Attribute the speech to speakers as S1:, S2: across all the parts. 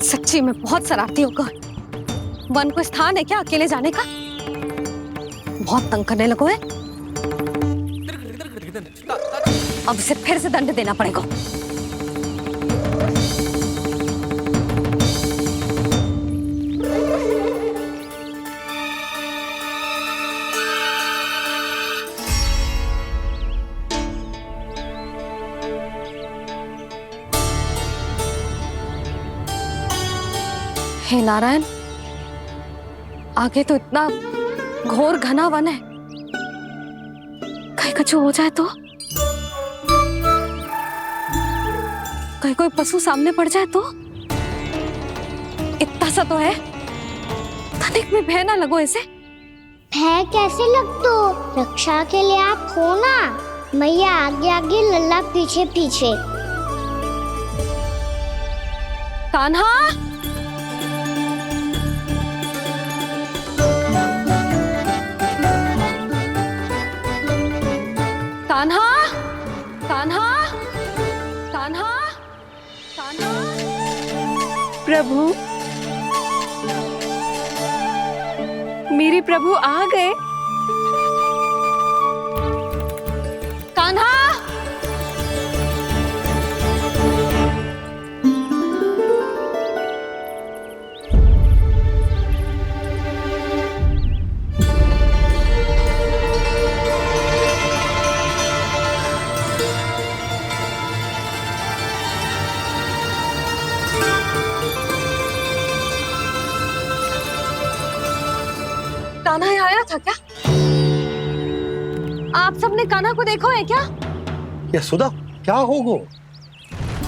S1: सच्ची में बहुत शरारती होगा। वन को स्थान है क्या अकेले जाने का? बहुत तंग करने लगो है। अब इसे फिर से दंड देना पड़ेगा। हे नारायण, आगे तो इतना घोर घना वन है, कहीं कुछ हो जाए तो? कहीं कोई पशु सामने पड़ जाए तो? इतना सा तो है, तनिक भी भय ना लगो इसे।
S2: भय कैसे लग तो? रक्षा के लिए आप हो ना। मैया आगे आगे, लल्ला पीछे पीछे।
S1: कान्हा, कान्हा, कान्हा, कान्हा, कान्हा।
S3: प्रभु, मेरे प्रभु आ गए।
S1: कान्हा, कान्हा यहाँ आया था क्या? आप सबने कान्हा को देखो है क्या?
S4: यशोदा, क्या हो गो?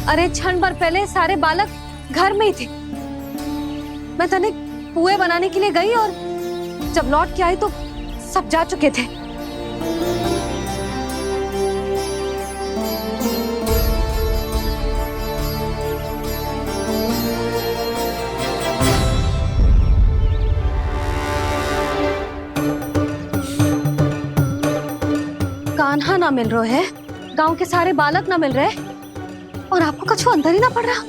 S1: अरे क्षण भर पहले सारे बालक घर में ही थे। मैं तनिक पुए बनाने के लिए गई और जब लौट के आई तो सब जा चुके थे। कान्हा ना मिल रहे है, गांव के सारे बालक ना मिल रहे, और आपको कछु अंदर ही ना पड़ रहा।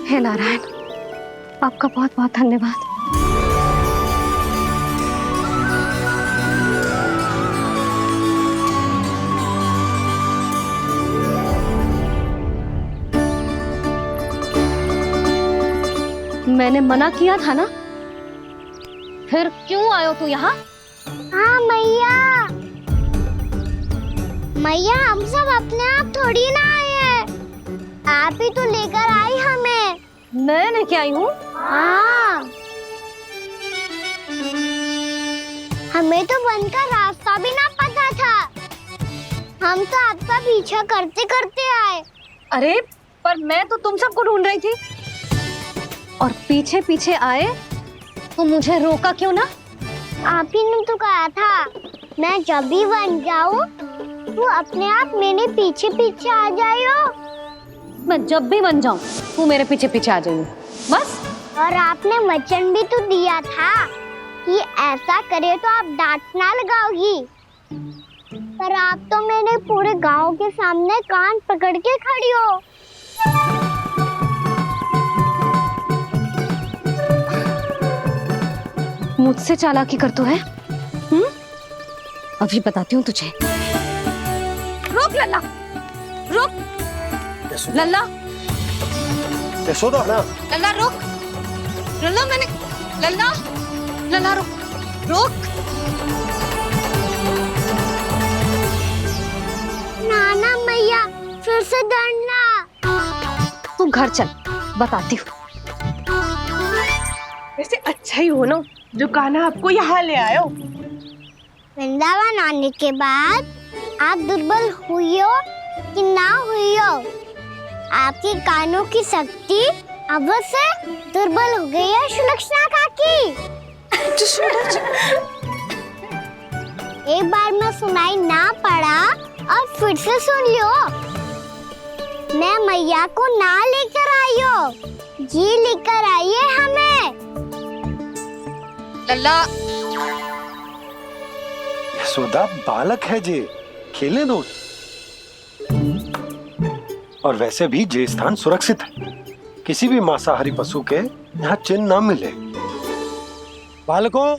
S1: हे नारायण, आपका बहुत बहुत धन्यवाद। मैंने मना किया था ना, फिर क्यों आयो तू यहाँ?
S2: हाँ मैया, मैया हम सब अपने आप थोड़ी ना आए हैं, आप ही तो लेकर आई हमें।
S1: मैं लेके आई हूँ?
S2: हाँ, हमें तो वन का रास्ता भी ना पता था, हम तो आपका पीछा करते करते आए।
S1: अरे पर मैं तो तुम सबको ढूंढ रही थी, और पीछे पीछे आए तो मुझे रोका क्यों ना?
S2: आप ही ने तो कहा था मैं जब भी बन जाऊं तो अपने आप मेरे पीछे पीछे आ जाइयो।
S1: मैं जब भी बन जाऊं तू मेरे पीछे पीछे आ जाइयो, बस।
S2: और आपने वचन भी तो दिया था कि ऐसा करे तो आप डांट ना लगाओगी, पर आप तो मेरे पूरे गांव के सामने कान पकड़ के खड़ी हो।
S1: मुझसे चालाकी कर तो है? अभी बताती हूँ तुझे। रुक लल्ला, रुक लल्ला,
S4: यशोदा ना।
S1: लल्ला रुक, लल्ला मैंने, लल्ला, लल्ला रुक, रुक।
S2: नाना मैया फिर से डरना।
S1: तू घर चल, बताती हूँ।
S3: वैसे अच्छा ही हो ना जो कान्हा आपको यहाँ ले आयो।
S2: वृंदावन आने के बाद आप दुर्बल हुई हो कि ना हुई हो, आपके कानों की शक्ति अब से दुर्बल हो गई है सुलक्षणा काकी। एक बार में सुनाई ना पड़ा और फिर से सुन लियो। मैं मैया को ना लेकर आई हो? जी लेकर आइए हमें।
S1: लल्ला,
S4: यशोदा बालक है जे, खेलने दो। और वैसे भी जे स्थान सुरक्षित है, किसी भी मांसाहारी पशु के यहाँ चिन्ह ना मिले। बालकों,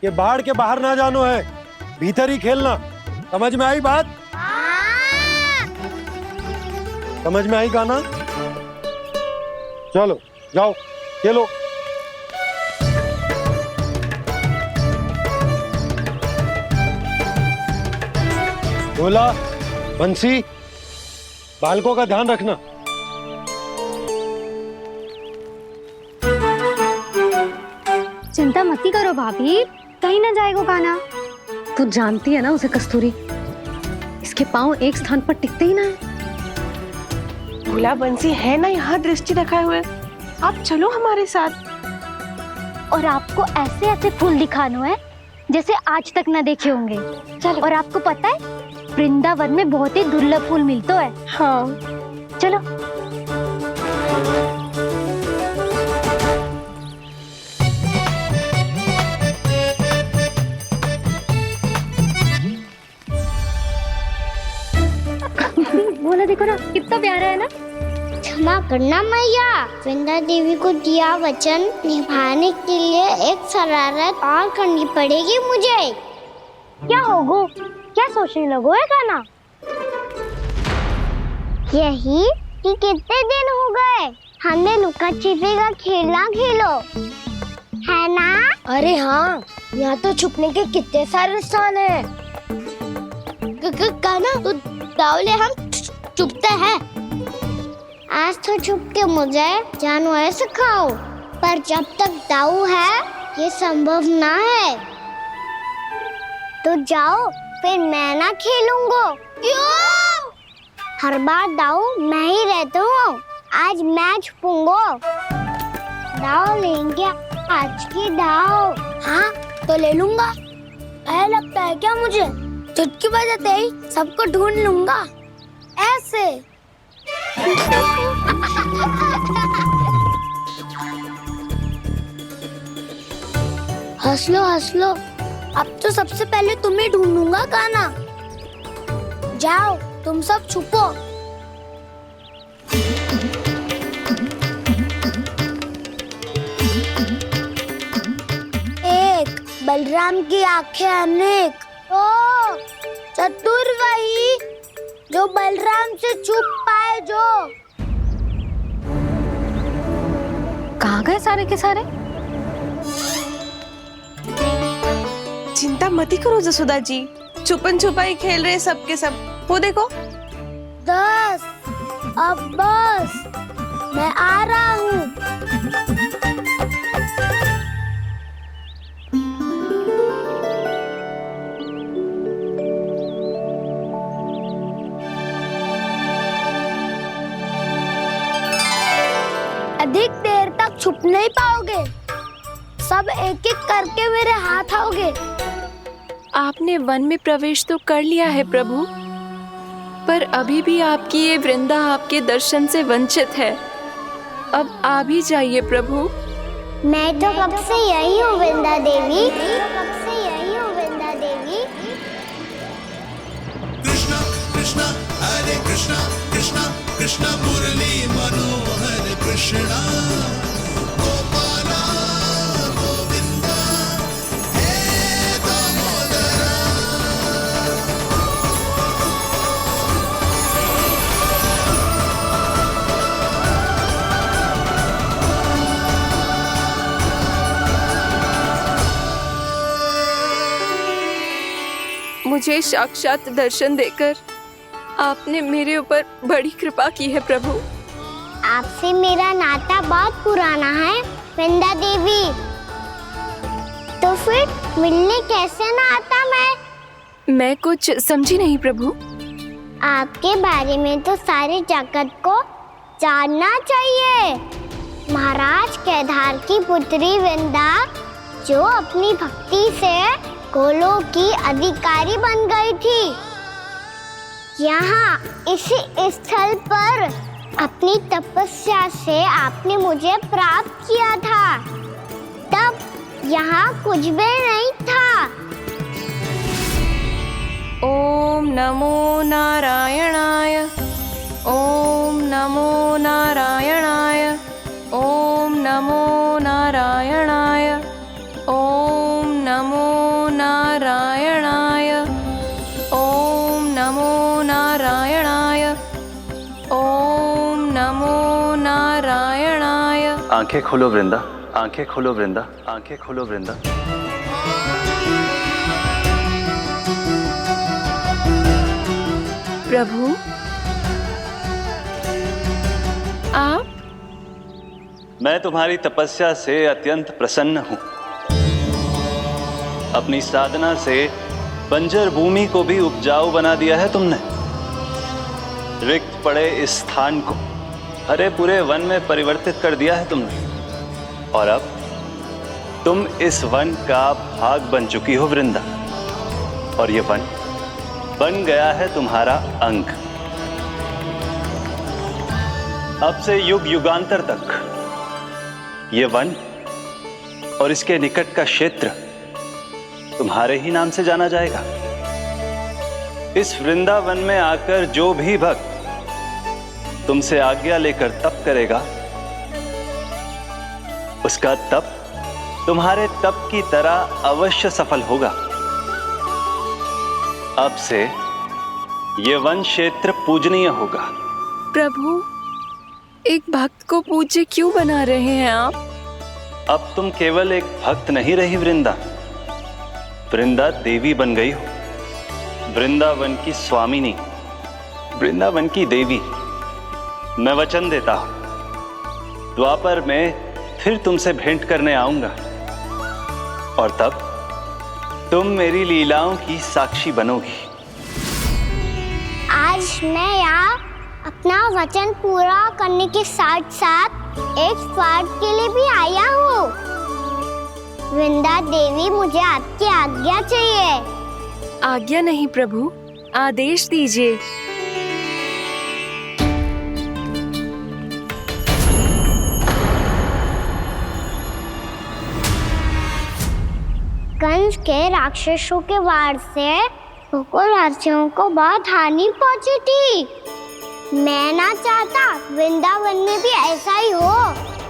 S4: ये बाढ़ के बाहर ना जानो है, भीतर ही खेलना। समझ में आई बात? समझ में आई गाना? चलो जाओ खेलो। बोला बंसी, बालकों का ध्यान रखना।
S1: चिंता मत करो भाभी, कहीं ना जाएगा कान्हा। तू जानती है ना उसे कस्तूरी, इसके पांव एक स्थान पर टिकते ही ना है।
S3: भोला बंसी है ना यहाँ दृष्टि रखाए हुए, आप चलो हमारे साथ।
S2: और आपको ऐसे ऐसे फूल दिखाना है जैसे आज तक ना देखे होंगे। चलो। और आपको पता है वृंदावन में बहुत ही दुर्लभ फूल मिलते हैं।
S3: हाँ
S2: चलो।
S1: बोला देखो ना, कितना प्यारा है ना।
S2: क्षमा करना मैया, वृंदा देवी को दिया वचन निभाने के लिए एक शरारत और करनी पड़ेगी मुझे। क्या होगो? क्या सोचने लगो है गाना? यही कि कितने दिन हो गए हमने लुका छिपी का खेलना खेलो, है ना? अरे हाँ, यहाँ तो छुपने के कितने सारे स्थान है। गाना तो दावले हम छुपते हैं। आज तो छुप के मुझे जानवर सिखाओ, पर जब तक दाऊ है ये संभव ना है। तो जाओ, फिर मैं ना खेलूंगा। क्यों? हर बार दाऊ मैं ही रहता हूँ, आज मैं छुपूंगा। दाऊ लेंगे आज की दाऊ। हाँ तो ले लूंगा। ऐसा लगता है क्या मुझे? चुटकी बजाते ही सबको ढूंढ लूंगा ऐसे। हंस लो, अब तो सबसे पहले तुम्हें ढूंढूंगा गाना। जाओ तुम सब छुपो। एक बलराम की आंखें अनेक। ओ चतुर वही जो बलराम से छुप पाए। जो
S1: कहाँ गए सारे के सारे?
S3: चिंता मत करो जसोदा जी, छुपन छुपाई खेल रहे सब के सब। वो देखो
S2: 10 अब बस, मैं आ रहा हूँ। अधिक देर तक छुप नहीं पाओगे, सब एक एक करके मेरे हाथ आओगे।
S5: आपने वन में प्रवेश तो कर लिया है प्रभु, पर अभी भी आपकी ये वृंदा आपके दर्शन से वंचित है। अब आ भी जाइए प्रभु।
S2: मैं तो कब से यही हूँ वृंदा देवी।
S6: कृष्णा कृष्णा हरे कृष्णा कृष्णा कृष्णा मुरली मनोहर कृष्णा गोपाला गोविंदा हे दामोदरा।
S5: मुझे साक्षात दर्शन देकर आपने मेरे ऊपर बड़ी कृपा की है प्रभु।
S2: आपसे मेरा नाता बहुत पुराना है वृंदा देवी, तो फिर मिलने कैसे ना आता
S5: मैं कुछ समझी नहीं प्रभु।
S2: आपके बारे में तो सारे जगत को जानना चाहिए। महाराज केदार की पुत्री वृंदा जो अपनी भक्ति से गोलोक की अधिकारी बन गई थी। यहाँ इसी स्थल पर अपनी तपस्या से आपने मुझे प्राप्त किया था, तब यहाँ कुछ भी नहीं था।
S5: ओम नमो नारायणाय, ओम नमो नारायणाय, ओम नमो नारायणाय, ओम नमो नारायणाय, ओम नमो नारायणाय, ओम नमो नारायणाय।
S7: आंखें खोलो वृंदा, आंखें खोलो वृंदा, आंखें खोलो वृंदा।
S5: प्रभु, आप?
S7: मैं तुम्हारी तपस्या से अत्यंत प्रसन्न हूं। अपनी साधना से बंजर भूमि को भी उपजाऊ बना दिया है तुमने। रिक्त पड़े इस स्थान को हरे पूरे वन में परिवर्तित कर दिया है तुमने। और अब तुम इस वन का भाग बन चुकी हो वृंदा, और ये वन बन गया है तुम्हारा अंग। अब से युग युगांतर तक ये वन और इसके निकट का क्षेत्र तुम्हारे ही नाम से जाना जाएगा। इस वृंदावन में आकर जो भी भक्त तुमसे आज्ञा लेकर तप करेगा, उसका तप तुम्हारे तप की तरह अवश्य सफल होगा। अब से ये वन क्षेत्र पूजनीय होगा।
S5: प्रभु, एक भक्त को पूज्य क्यों बना रहे हैं आप?
S7: अब तुम केवल एक भक्त नहीं रही वृंदा, वृंदा देवी बन गई हो। वृंदावन की स्वामिनी, वृंदावन की देवी। मैं वचन देता हूं, द्वापर में फिर तुमसे भेंट करने आऊंगा, और तब तुम मेरी लीलाओं की साक्षी बनोगी।
S2: आज मैं यहाँ अपना वचन पूरा करने के साथ साथ एक स्वार्थ के लिए भी आया हूँ। वृंदा देवी, मुझे आपकी आज्ञा चाहिए।
S5: आज्ञा नहीं प्रभु, आदेश दीजिए।
S2: कंस के राक्षसों के वार से गोकुलवासियों को बहुत हानि पहुंची थी। मैं ना चाहता वृंदावन में भी ऐसा ही हो।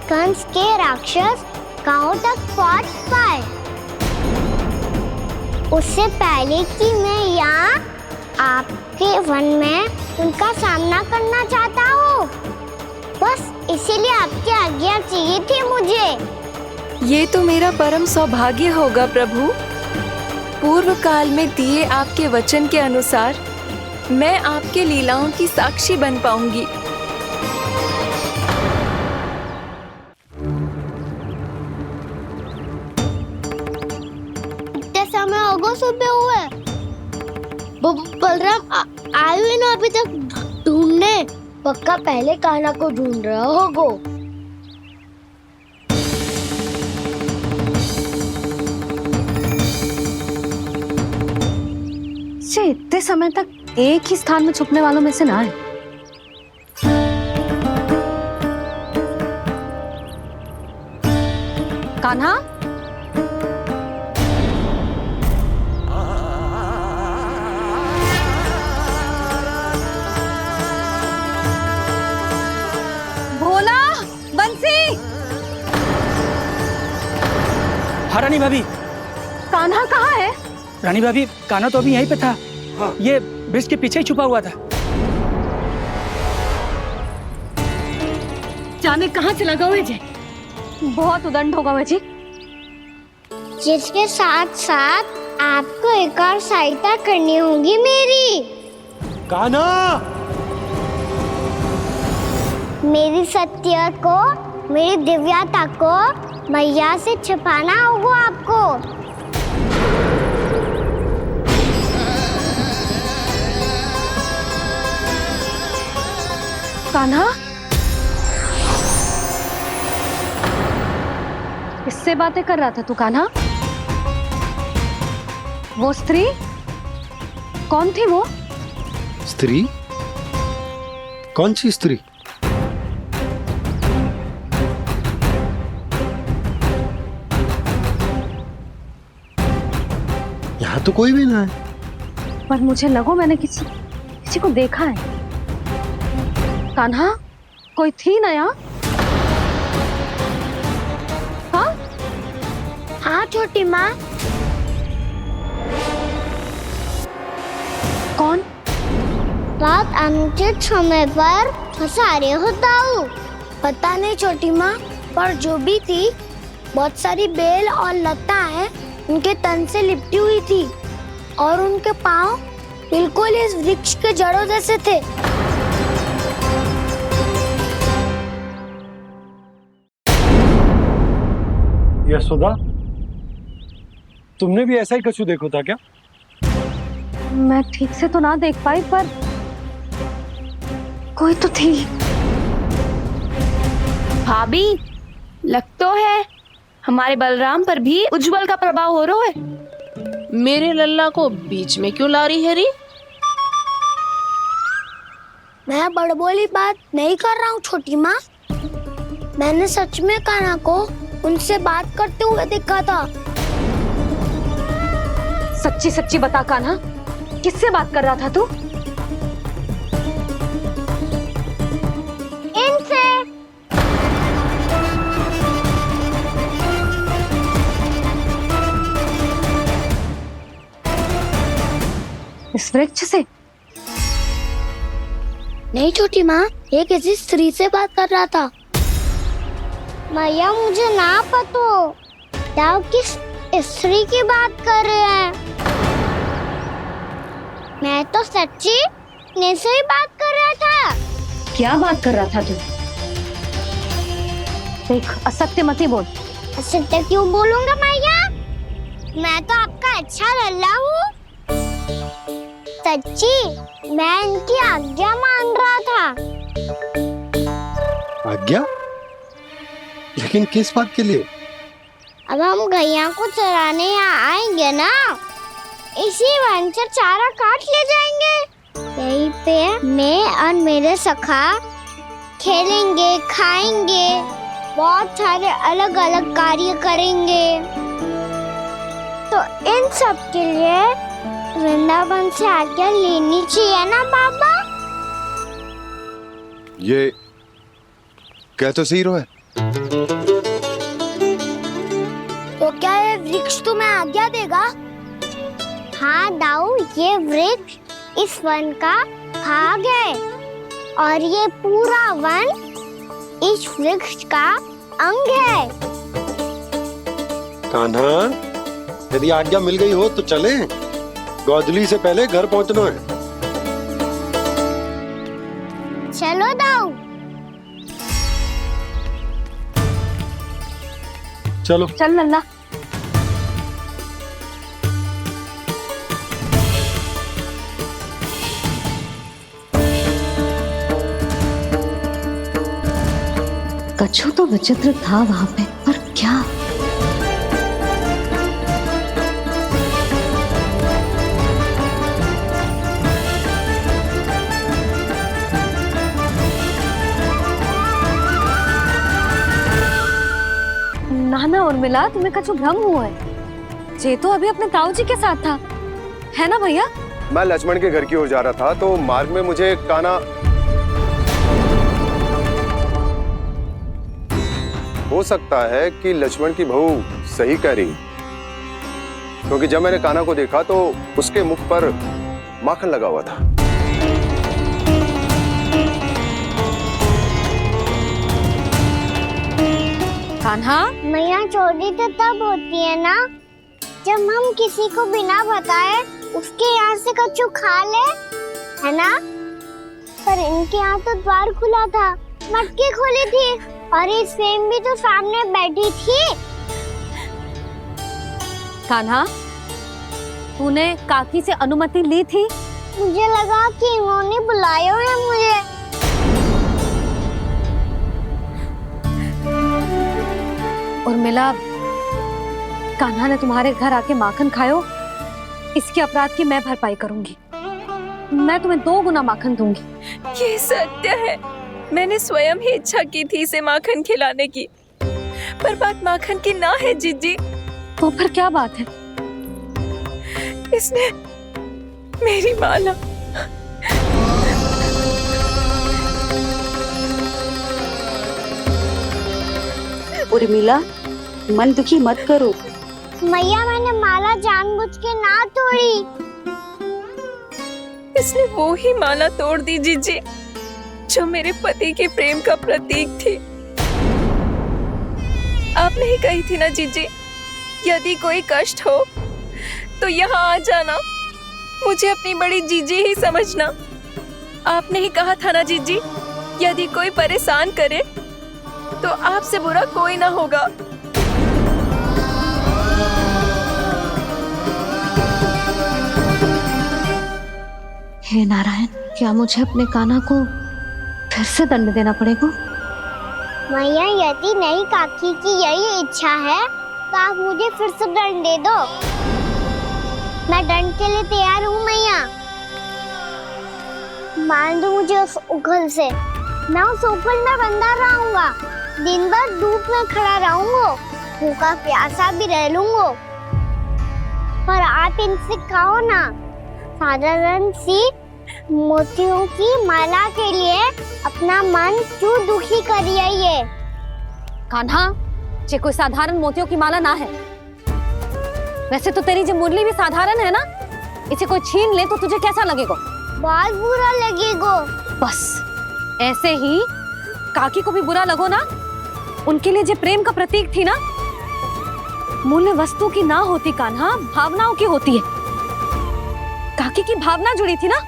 S2: कंस के राक्षस गांव तक पहुंच पाए, उससे पहले कि मैं यहाँ आपके वन में उनका सामना करना चाहता हूँ। बस इसीलिए आपकी आज्ञा चाहिए थी मुझे।
S5: ये तो मेरा परम सौभाग्य होगा प्रभु। पूर्व काल में दिए आपके वचन के अनुसार मैं आपके लीलाओं की साक्षी बन पाऊंगी।
S2: इतने समय होगा सुबह हुए। बलराम आए ना अभी तक ढूंढने। पक्का पहले कान्हा को ढूंढ रहा होगा।
S1: इतने समय तक एक ही स्थान में छुपने वालों में से ना है। कान्हा, भोला, बंसी।
S8: हाँ रानी भाभी।
S1: कान्हा कहाँ है?
S8: रानी भाभी, कान्हा तो अभी यहीं पे था। हाँ। ये ब्रिज के पीछे ही छुपा हुआ था।
S1: जाने कहाँ चला गया जी? बहुत उदंड होगा जी।
S2: जिसके साथ साथ आपको एक और सहायता करनी होगी मेरी।
S4: कान्हा,
S2: मेरी सत्य को, मेरी दिव्यता को मैया से छिपाना होगा आपको।
S1: कान्हा, किससे बातें कर रहा था तू कान्हा? वो स्त्री कौन थी? वो
S4: स्त्री? कौन सी स्त्री? यहाँ तो कोई भी ना है।
S1: पर मुझे लगो मैंने किसी को देखा है। कान्हा, कोई थी ना यहाँ? हाँ
S2: हाँ छोटी माँ।
S1: कौन?
S2: रात अनुचित समय पर फंसा रहे हो दाऊ। पता नहीं छोटी माँ, पर जो भी थी बहुत सारी बेल और लताएं उनके तन से लिपटी हुई थी और उनके पाँव बिल्कुल इस वृक्ष के जड़ों जैसे थे।
S4: यशोदा, तुमने भी ऐसा ही कछु देखो था क्या?
S1: मैं ठीक से तो ना देख पाई, पर कोई तो थी।
S5: भाभी, लग तो है हमारे बलराम पर भी उज्जवल का प्रभाव हो रहा है।
S3: मेरे लल्ला को बीच में क्यों ला रही है री?
S2: मैं बड़बोली बात नहीं कर रहा हूँ छोटी माँ। मैंने सच में कान्हा को उनसे बात करते हुए देखा था।
S1: सच्ची सच्ची बता कान्हा, किससे बात कर रहा था तू?
S2: इनसे।
S1: इस वृक्ष से?
S2: नहीं छोटी माँ, ये किसी स्त्री से बात कर रहा था। मैया मुझे ना पतो दाऊ किस स्त्री की बात कर रहे हैं। मैं तो सच्ची ने से ही बात कर रहा था।
S1: क्या बात कर रहा था तू? देख, असत्य मत ही बोल।
S2: असत्य क्यों बोलूंगा मैया? मैं तो आपका अच्छा लल्ला हूँ। सच्ची मैं इनकी आज्ञा मान रहा था।
S4: आज्ञा? लेकिन किस बात के लिए?
S2: अब हम गैया को चराने यहाँ आएंगे ना, इसी वन से चारा काट ले जाएंगे। यहीं पे मैं और मेरे सखा खेलेंगे, खाएंगे, बहुत सारे अलग अलग कार्य करेंगे। तो इन सब के लिए वृंदावन से आज्ञा लेनी चाहिए ना बाबा?
S9: ये कह तो सही रहा है।
S2: तो क्या ये वृक्ष तुम्हें आज्ञा देगा? हाँ दाऊ, ये वृक्ष इस वन का भाग है और ये पूरा वन इस वृक्ष का अंग है।
S4: कान्हा, यदि आज्ञा मिल गई हो तो चले। गोधली से पहले घर पहुंचना है।
S2: चलो दाऊ।
S4: चलो
S1: चल लल्ला। कछु तो विचित्र था वहां पे, पर क्या? नाना और मिला, तुम्हें कछु भ्रम हुआ है। जे तो अभी अपने ताऊ जी के साथ था, है ना भैया?
S9: मैं लक्ष्मण के घर की ओर जा रहा था तो मार्ग में मुझे कान्हा। हो सकता है कि लक्ष्मण की बहू सही कह रही, क्योंकि जब मैंने कान्हा को देखा तो उसके मुख पर माखन लगा हुआ था।
S1: कान्हा,
S2: मैया चोरी तो तब होती है ना जब हम किसी को बिना बताए उसके यहाँ से कछु खा ले, है ना? पर इनके यहाँ तो द्वार खुला था, मटकी खुली थी और ये सेम भी तो सामने बैठी थी।
S1: कान्हा, तूने काकी से अनुमति ली थी?
S2: मुझे लगा कि इन्होंने बुलाया है मुझे।
S1: और मिला, कान्हा ने तुम्हारे घर आके माखन खायो, इसके अपराध की मैं भरपाई करूंगी। मैं तुम्हें 2 गुना माखन दूंगी।
S5: ये सत्य है, मैंने स्वयं ही इच्छा की थी इसे माखन खिलाने की, पर बात माखन की ना है जीजी।
S1: तो फिर क्या बात है?
S5: इसने मेरी माला।
S10: उर्मिला, मन दुखी मत करो।
S2: मैया मैंने माला जानबूझ के ना तोड़ी।
S5: इसने वो ही माला तोड़ दी जीजी जो मेरे पति के प्रेम का प्रतीक थी। आपने ही कही थी ना जीजी, यदि कोई कष्ट हो तो यहाँ आ जाना, मुझे अपनी बड़ी जीजी ही समझना। आपने ही कहा था ना जीजी, यदि कोई परेशान करे तो आपसे बुरा कोई ना होगा।
S1: हे नारायण, क्या मुझे अपने कान्हा को फिर से दंड देना पड़ेगा?
S2: मैया यदि नहीं काकी की यही इच्छा है तो आप मुझे फिर से दंड दे दो। मैं दंड के लिए तैयार हूँ मैया। मान दो मुझे उस उखल से, मैं उस उखल में बंधा रहूंगा, दिन भर धूप में खड़ा रहूंगा, भूखा प्यासा भी रह लूंगा। पर आप इनसे कहो ना, साधारण सी मोतियों की माला के लिए अपना मन क्यों दुखी करिए?
S1: कान्हा, ये कोई साधारण मोतियों की माला ना है। वैसे तो तेरी जो मुरली भी साधारण है ना, इसे कोई छीन ले तो तुझे कैसा लगेगा?
S2: बहुत बुरा लगेगा।
S1: बस ऐसे ही काकी को भी बुरा लगो ना। उनके लिए जो प्रेम का प्रतीक थी ना, मूल्य वस्तु की ना होती कान्हा, भावनाओं की होती है। काकी की भावना जुड़ी थी ना।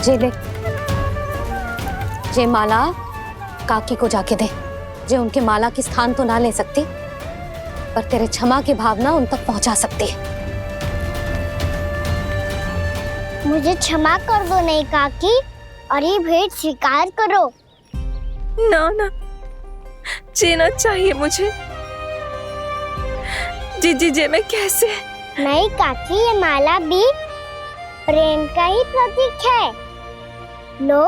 S1: जे ले, जे माला काकी को जाके दे। जे उनके माला की स्थान तो ना ले सकती, पर तेरे क्षमा की भावना उन तक पहुंचा सकती है।
S2: मुझे क्षमा कर दो नहीं काकी, और ये भेंट स्वीकार करो।
S5: ना ना, जीना चाहिए मुझे। जीजी जे मैं कैसे?
S2: नहीं काकी, ये माला भी प्रेम का ही प्रतीक है। लो।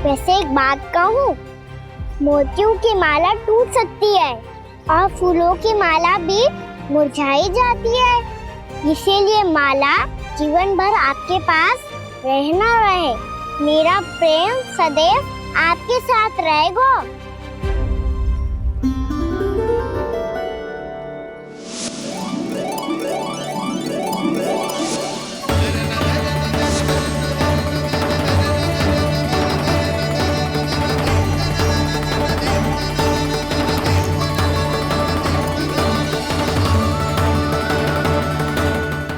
S2: वैसे एक बात कहूँ, मोतियों की माला टूट सकती है और फूलों की माला भी मुरझाई जाती है। इसीलिए माला जीवन भर आपके पास रहना रहे। मेरा प्रेम सदैव आपके साथ रहेगा।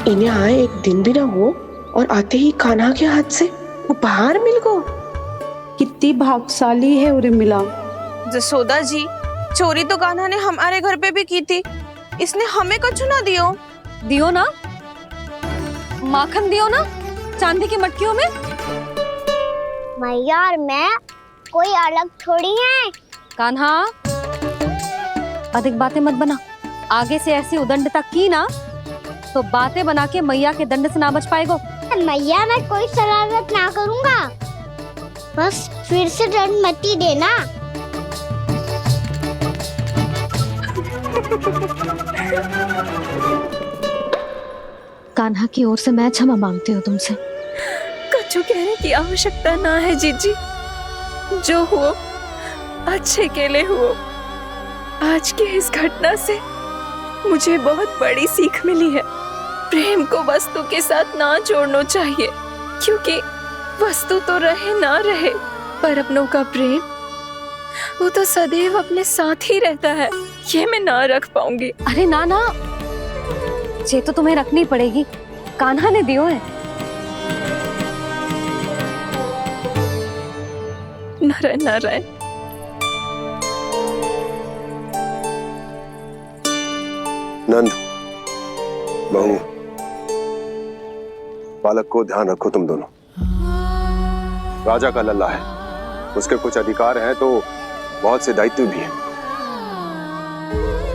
S3: इन्हें आए एक दिन भी ना हुआ और आते ही कान्हा के हाथ से उपहार मिल गो।
S10: कितनी भाग्यशाली है उर्मिला।
S11: जसोदा जी, चोरी तो कान्हा ने हमारे घर पे भी की थी, इसने हमें कछु ना दियो।
S1: दियो ना, माखन दियो ना, चांदी की मटकियों में।
S2: मैया और मैं कोई अलग थोड़ी हैं।
S1: कान्हा, अधिक बातें मत बना। आगे से ऐसी उदंडता की ना तो बातें बना के मैया के दंड से ना बच पाएगो।
S2: मैया मैं कोई शरारत ना करूँगा, बस फिर से दंड मत ही देना।
S1: कान्हा की ओर से मैं क्षमा मांगती हूँ तुमसे।
S5: कछु कहने की आवश्यकता ना है जीजी, जो हुआ अच्छे के लिए हुआ। आज की इस घटना से मुझे बहुत बड़ी सीख मिली है। प्रेम को वस्तु के साथ ना जोड़ना चाहिए, क्योंकि वस्तु तो रहे ना रहे, पर अपनों का प्रेम वो तो सदैव अपने साथ ही रहता है। ये मैं ना रख पाऊंगी।
S1: अरे ना ना, ये तो तुम्हें रखनी पड़ेगी। कान्हा ने दियो है।
S5: नारायण नारायण।
S9: नंद, बहू, बालक को ध्यान रखो तुम दोनों। राजा का लल्ला है, उसके कुछ अधिकार हैं तो बहुत से दायित्व भी हैं।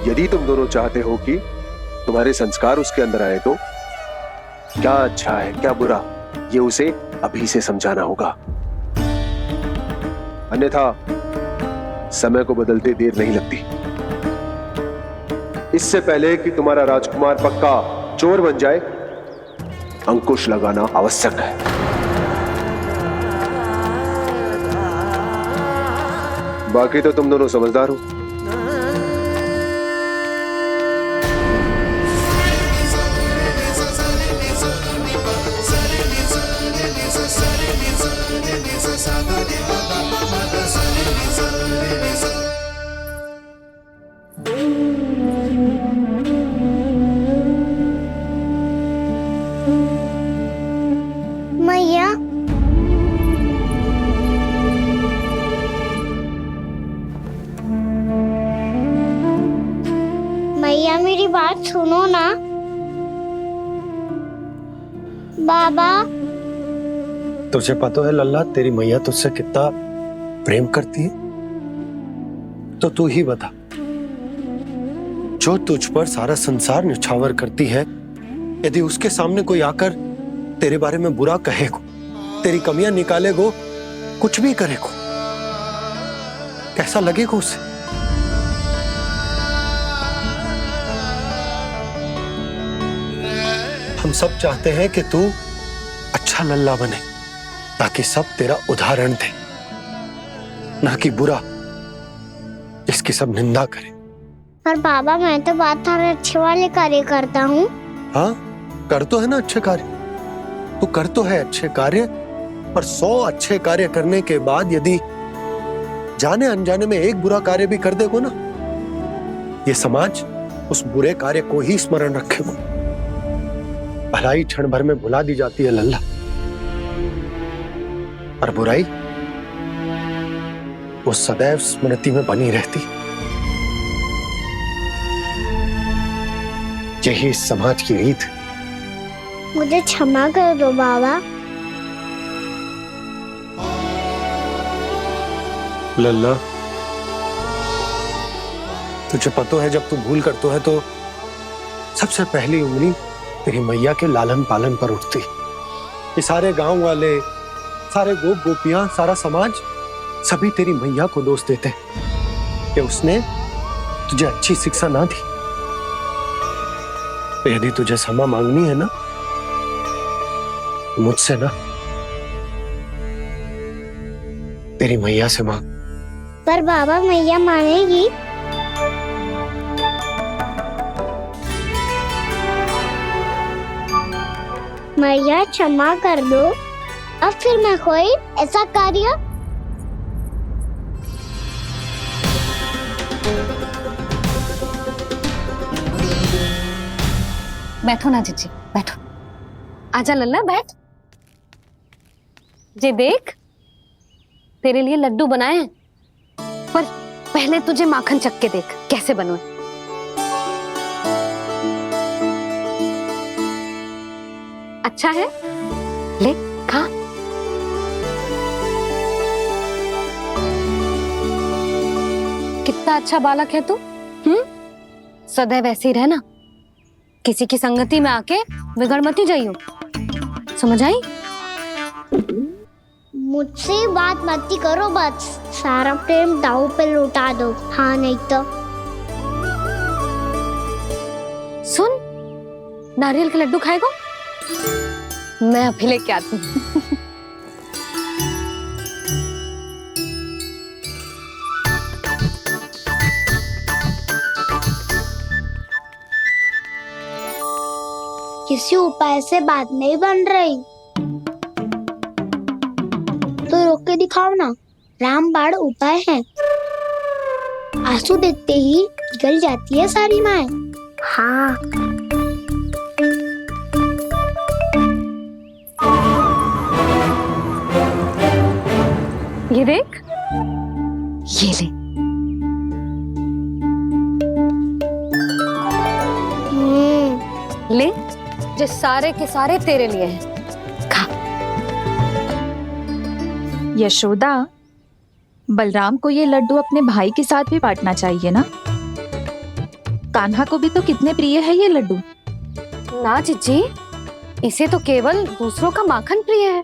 S9: यदि तुम दोनों चाहते हो कि तुम्हारे संस्कार उसके अंदर आए तो क्या अच्छा है क्या बुरा, ये उसे अभी से समझाना होगा, अन्यथा समय को बदलते देर नहीं लगती। इससे पहले कि तुम्हारा राजकुमार पक्का चोर बन जाए, अंकुश लगाना आवश्यक है। बाकी तो तुम दोनों समझदार हो।
S2: मैया, मैया मेरी बात सुनो ना। बाबा,
S4: तुझे पता है लल्ला, तेरी मैया तुझसे कितना प्रेम करती है? तो तू ही बता, जो तुझ पर सारा संसार न्यौछावर करती है, यदि उसके सामने कोई आकर तेरे बारे में बुरा कहेगो, तेरी कमियां निकालेगो, कुछ भी करेगो, कैसा लगेगा उसे? हम सब चाहते हैं कि तू अच्छा लल्ला बने, ताकि सब तेरा उदाहरण दे, ना कि बुरा जिसकी सब निंदा करे।
S2: पर बाबा, मैं तो बात हर अच्छे वाले कार्य करता हूँ।
S4: हाँ, कर तो है ना अच्छे कार्य, तू कर तो है अच्छे कार्य, पर 100 अच्छे कार्य करने के बाद यदि जाने अनजाने में एक बुरा कार्य भी कर देगो ना, ये समाज उस बुरे कार्य को ही स्मरण रखेगो। भलाई क्षण भर में भुला दी जाती है लल्ला, और बुराई वो सदैव स्मृति में बनी रहती। यही इस समाज की रीत।
S2: मुझे क्षमा कर दो बाबा।
S4: लल्ला, तुझे पता है जब तू भूल करतो है तो सबसे पहली उंगली तेरी मैया के लालन पालन पर उठती। ये सारे गांव वाले, सारे गोप गोपियां, सारा समाज, सभी तेरी मैया को दोष देते कि उसने तुझे अच्छी शिक्षा ना दी। तो यदि तुझे क्षमा मांगनी है ना, मुझसे ना, तेरी मैया से मांग।
S2: पर बाबा, मैया मानेगी? मैया क्षमा कर दो, अब फिर मैं कोई ऐसा कार्य।
S1: बैठो ना जीजी, बैठो। आजा लल्ला, बैठ। जे देख, तेरे लिए लड्डू बनाए हैं, पर पहले तुझे माखन चख के देख कैसे बने। अच्छा है, ले खा। कितना अच्छा बालक है तू। सदैव ऐसे ही रहना, किसी की संगति में आके बिगड़ मत जाइयो, समझ आई?
S2: मुझसे बात मत करो, बस सारा प्रेम दाव पे लौटा दो। हाँ, नहीं तो
S1: सुन, नारियल के लड्डू खाएगा? मैं अभी लेके आती हूँ।
S2: किसी उपाय से बात नहीं बन रही तो रोक के दिखाओ ना। रामबाण उपाय है, आंसू देखते ही गल जाती है सारी माए। हाँ,
S1: ये देख, ये ले। ले, जो सारे के सारे तेरे लिए हैं, खा।
S5: यशोदा, बलराम को ये लड्डू अपने भाई के साथ भी बांटना चाहिए ना। कान्हा को भी तो कितने प्रिय है ये लड्डू।
S1: ना जीजी, इसे तो केवल दूसरों का माखन प्रिय है।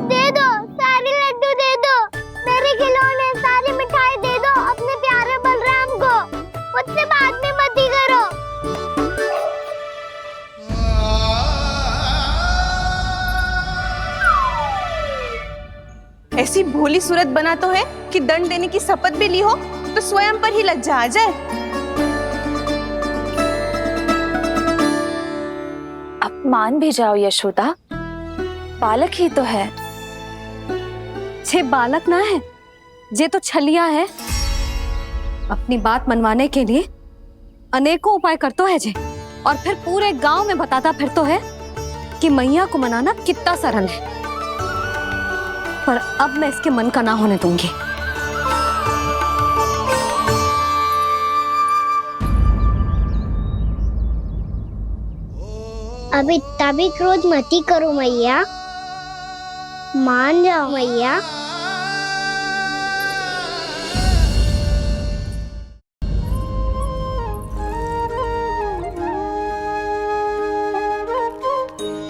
S2: दे दो, सारे लड्डू दे दो, मेरे खिलौने, सारी मिठाई दे दो अपने प्यारे बलराम को। मुझसे बाद में मत ही करो।
S11: ऐसी भोली सूरत बना तो है कि दंड देने की शपथ भी ली हो तो स्वयं पर ही लज्जा आ जाए।
S5: अब मान भी जाओ यशोदा, बालक ही तो है।
S1: छे बालक ना है, जे तो छलिया है। अपनी बात मनवाने के लिए अनेकों उपाय करतो है जे, और फिर पूरे गांव में बताता फिरतो है कि मैया को मनाना कितना सरल है। पर अब मैं इसके मन का ना होने दूंगी।
S2: अब इतना भी क्रोध मत ही करो मैया, मान जाओ मैया।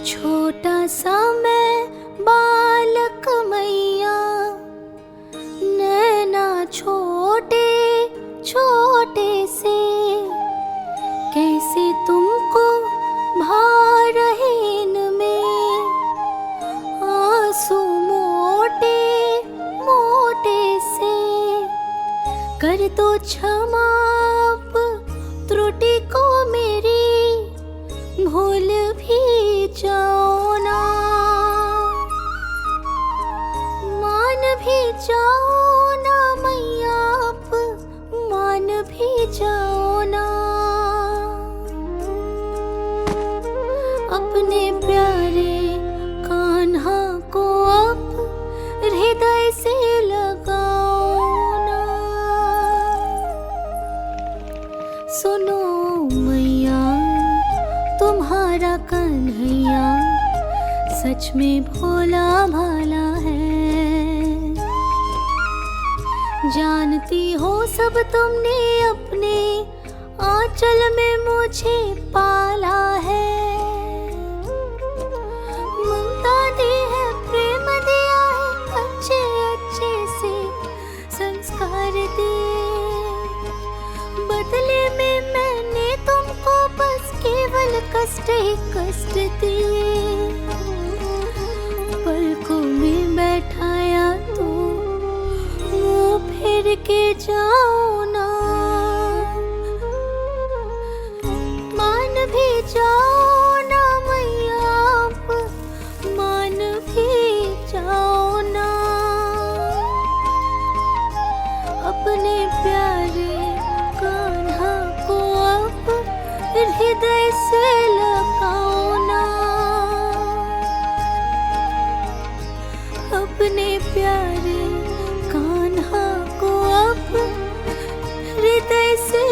S12: छोटा सा मैं बालक मैया, नैना छोटे छोटे से, कैसे तुमको भा रहे इनमें आंसू मोटे मोटे से। कर दो क्षमा त्रुटि को मेरी, भूल भी जाओ ना, मान भी जाओ ना मैया, मान भी जाओ ना। अपने प्यारे कान्हा को अब हृदय से लगाओ ना। सुनो मैया, तुम्हारा कन्हैया सच में भोला भाला है। जानती हो सब तुमने अपने आंचल में मुझे पाला है। ममता दी है, प्रेम दिया है, अच्छे अच्छे से संस्कार दिए। बदले में मैंने तुमको बस केवल कष्ट ही कष्ट दिए। पलकों में बैठाया तो मुंह फेर के जाओ ना, मान भी जाओ ना मैया, मान भी जाओ ना। अपने प्यारे कान्हा को अब हृदय से लगाओ ना। अपने प्यारे कान्हा को अब हृदय से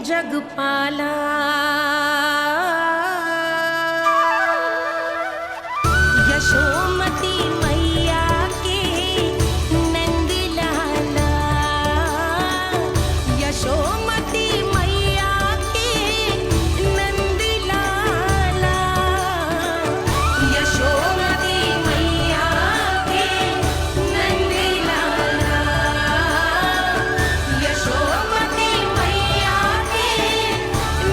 S12: जगपाला। यशोमती मैया के नंद लाला, यशोमती मैया के नंद लाला, यशोमती मैया के नंद लाला, यशोमती मैया के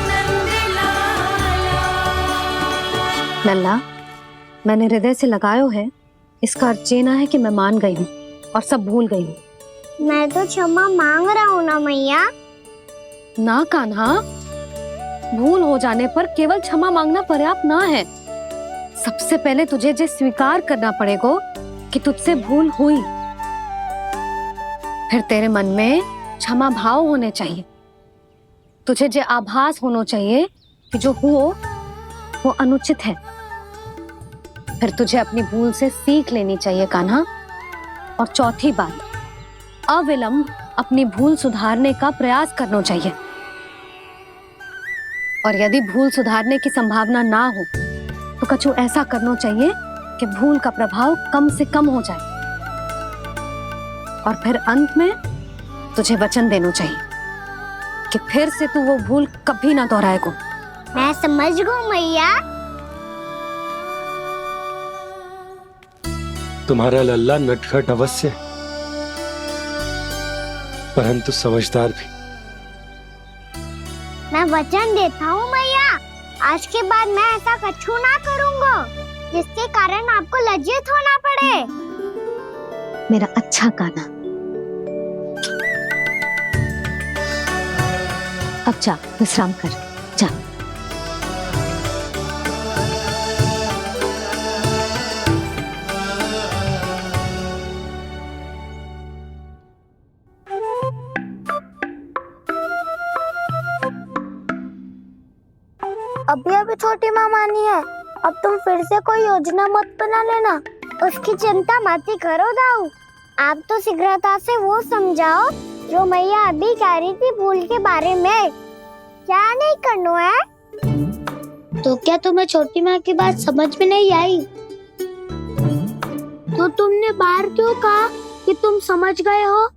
S12: नंद लाला।
S1: लल्ला, मैंने हृदय से लगायो है इसका अर्थ ये ना है कि मैं मान गई हूँ और सब भूल गई हूँ।
S2: मैं तो क्षमा मांग रहा हूँ ना मैया।
S1: ना कान्हा, भूल हो जाने पर केवल क्षमा मांगना पर्याप्त ना है। सबसे पहले तुझे जो स्वीकार करना पड़ेगा कि तुझसे भूल हुई। फिर तेरे मन में क्षमा भाव होने चाहिए। तुझे जो आभास होना चाहिए कि जो हुआ वो अनुचित है। फिर तुझे अपनी भूल से सीख लेनी चाहिए कान्हा। और चौथी बात, अविलंब अपनी भूल सुधारने का प्रयास करना चाहिए। और यदि भूल सुधारने की संभावना ना हो तो कछु ऐसा करना चाहिए कि भूल का प्रभाव कम से कम हो जाए। और फिर अंत में तुझे वचन देना चाहिए कि फिर से तू वो भूल कभी ना दोहराएगा।
S2: मैं समझ गई मैया।
S4: तुम्हारा लल्ला नटखट अवश्य है, परंतु समझदार भी।
S2: मैं वचन देता हूँ मैया, आज के बाद मैं ऐसा कछु ना करूँगा जिसके कारण आपको लज्जित होना पड़े।
S1: मेरा अच्छा कान्हा, अब जा विश्राम कर, जा।
S2: अभी अभी छोटी माँ मानी है, अब तुम फिर से कोई योजना मत बना लेना। उसकी चिंता मत ही करो दाऊ। आप तो शीघ्रता से वो समझाओ जो मैया अभी कह रही थी भूल के बारे में। क्या नहीं करना है? तो क्या तुम्हें छोटी माँ की बात समझ में नहीं आई? तो तुमने बाहर क्यों कहा कि तुम समझ गए हो?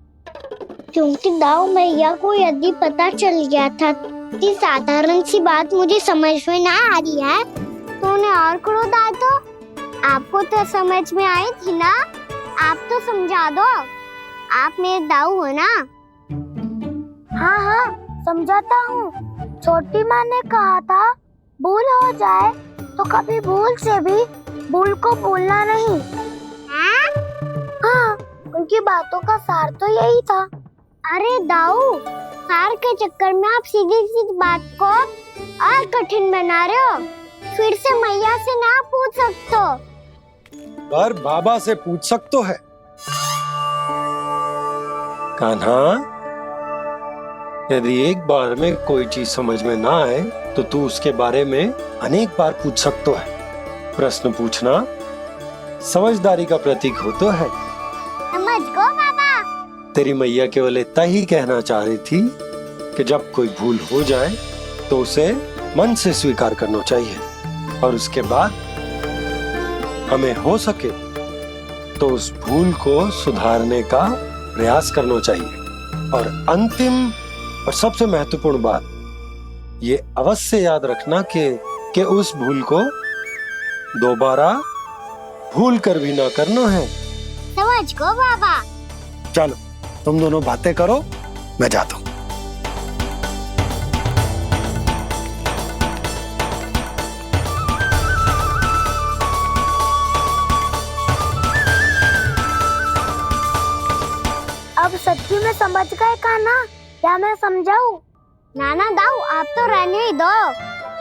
S2: क्योंकि दाऊ मैया को यदि पता चल गया था कि साधारण सी बात मुझे समझ में ना आ रही है तो उन्हें और क्रोध आया। तो आपको तो समझ में आई थी ना, आप तो समझा दो। आप मेरे दाऊ हो ना। हाँ हाँ समझाता हूँ। छोटी माँ ने कहा था भूल हो जाए तो कभी भूल से भी भूल को भूलना नहीं। हाँ, उनकी बातों का सार तो यही था। अरे दाऊ, सार के चक्कर में आप सीधी सीधी बात को और कठिन बना रहे हो। फिर से मैया से ना पूछ सकते हो,
S4: पर बाबा से पूछ सकते है। कान्हा, यदि एक बार में कोई चीज समझ में ना आए तो तू उसके बारे में अनेक बार पूछ सकते है। प्रश्न पूछना समझदारी का प्रतीक होता है।
S2: समझ गो बाबा।
S4: तेरी मैया केवल इतना ही कहना चाह रही थी कि जब कोई भूल हो जाए तो उसे मन से स्वीकार करना चाहिए और उसके बाद हमें हो सके तो उस भूल को सुधारने का प्रयास करना चाहिए। और अंतिम और सबसे महत्वपूर्ण बात ये अवश्य याद रखना कि उस भूल को दोबारा भूल कर भी ना करना है।
S2: समझ गो बाबा।
S4: चलो तुम दोनों बातें करो, मैं जाता हूँ।
S2: अब सच्ची में समझ गए कान्हा? क्या मैं समझाऊं? नाना दाऊ, आप तो रहने ही दो।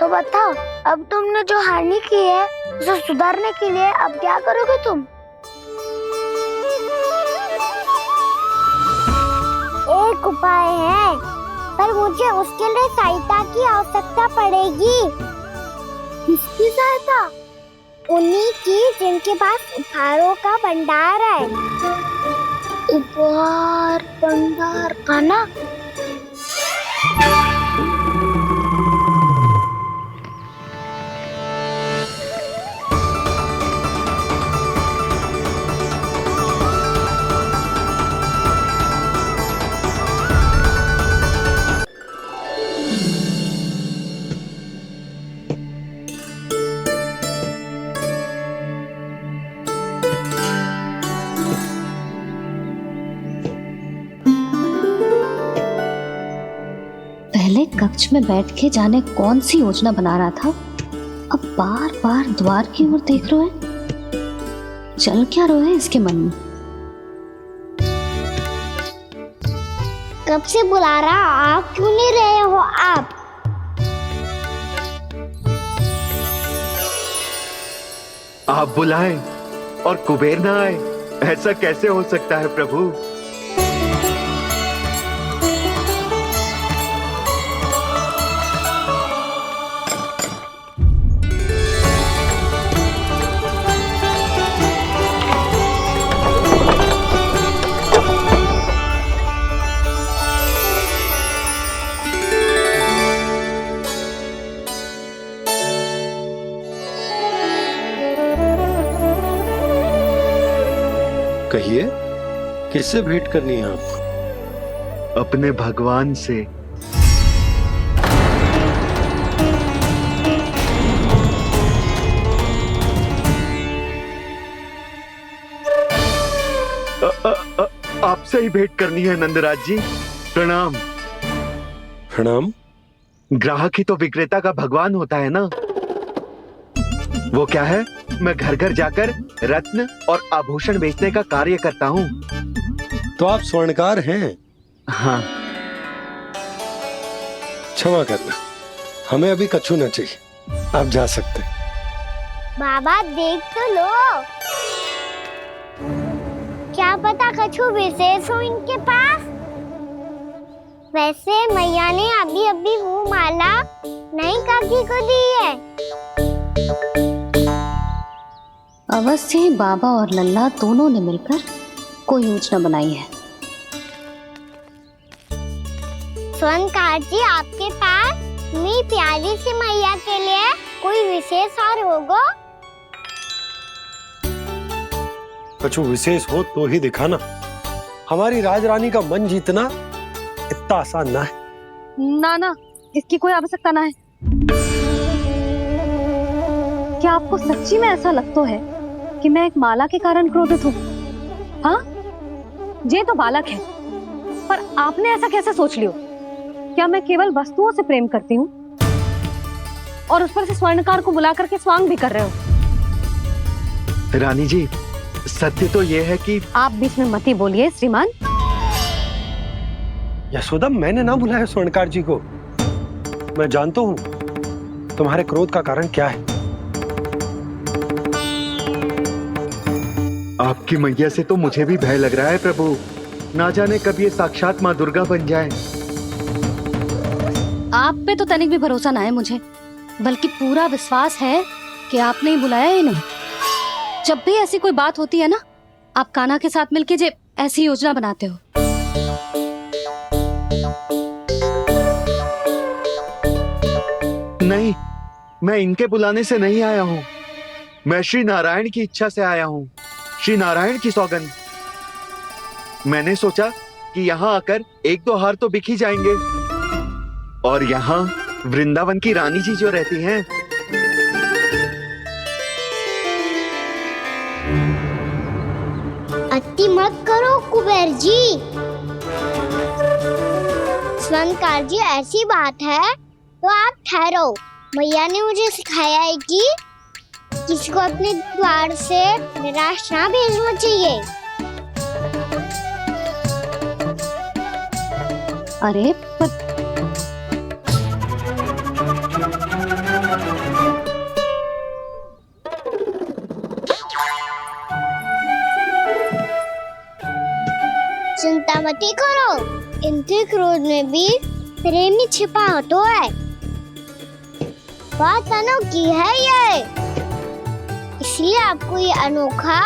S2: तो बताओ, अब तुमने जो हानि की है उसे सुधारने के लिए अब क्या करोगे तुम? एक उपाय है, पर मुझे उसके लिए सहायता की आवश्यकता पड़ेगी। किसकी सहायता? उन्हीं की जिनके पास उपहारों का भंडार है। उपहार भंडार का ना?
S1: पहले कक्ष में बैठ के जाने कौन सी योजना बना रहा था, अब बार बार द्वार की ओर देख रहे हैं। चल क्या रहा है इसके मन में?
S2: कब से बुला रहा, आप क्यों नहीं रहे हो आप?
S13: आप बुलाएं और कुबेर ना आए, ऐसा कैसे हो सकता है प्रभु?
S4: कहिए, किससे भेंट करनी है आपको?
S13: अपने भगवान से। आपसे ही भेंट करनी है नंदराज जी। प्रणाम।
S4: प्रणाम।
S13: ग्राहक ही तो विक्रेता का भगवान होता है ना। वो क्या है, मैं घर घर जाकर रत्न और आभूषण बेचने का कार्य करता हूँ।
S4: तो आप स्वर्णकार हैं?
S13: हाँ।
S4: क्षमा करना, हमें अभी कछु न चाहिए, आप जा सकते हैं।
S2: बाबा देख तो लो, क्या पता कछु विशेष हो इनके पास। वैसे मैया ने अभी अभी वो माला नई काकी को दी है।
S1: अवश्य ही बाबा और लल्ला दोनों ने मिलकर कोई योजना बनाई है।
S2: स्वर्णकार जी, आपके पास मेरी प्यारी सी मैया के लिए कोई विशेष और होगा?
S4: कछु विशेष हो तो ही दिखाना। हमारी राजरानी का मन जीतना इतना आसान ना है।
S1: ना, इसकी कोई आवश्यकता ना है। क्या आपको सच्ची में ऐसा लगता है कि मैं एक माला के कारण क्रोधित हूँ? हाँ, ये तो बालक है, पर आपने ऐसा कैसे सोच लियो? क्या मैं केवल वस्तुओं से प्रेम करती हूँ और उस पर से स्वर्णकार को बुला करके स्वांग भी कर रहे हो?
S13: रानी जी, सत्य तो ये है कि
S1: आप बीच में मत ही बोलिए श्रीमान।
S4: यशोदा, मैंने ना बुलाया स्वर्णकार जी को। मैं जानता हूँ तुम्हारे क्रोध का कारण क्या है।
S13: आपकी मैया से तो मुझे भी भय लग रहा है प्रभु। ना जाने कब ये साक्षात माँ दुर्गा बन जाए।
S1: आप पे तो तनिक भी भरोसा ना है मुझे, बल्कि पूरा विश्वास है कि आपने ही बुलाया है इन्हें। जब भी ऐसी कोई बात होती है ना, आप कान्हा के साथ मिलके जे ऐसी योजना बनाते हो।
S13: नहीं, मैं इनके बुलाने से नहीं आया हूँ। मैं श्री नारायण की इच्छा से आया हूँ, श्री नारायण की सौगंध। मैंने सोचा कि यहाँ आकर एक दो हार तो बिक ही जाएंगे। और यहाँ वृंदावन की रानी जी जो रहती हैं,
S2: अति मत करो कुबेर जी। स्वर्णकार जी, ऐसी बात है तो आप ठहरो। मैया ने मुझे सिखाया है कि किसी को अपने द्वार से निराश ना भेजना चाहिए।
S1: अरे पर
S2: चिंता मत करो, इनके क्रोध में भी प्रेम ही छिपा तो है। बात अनोखी है ये, इसलिए आपको ये अनोखा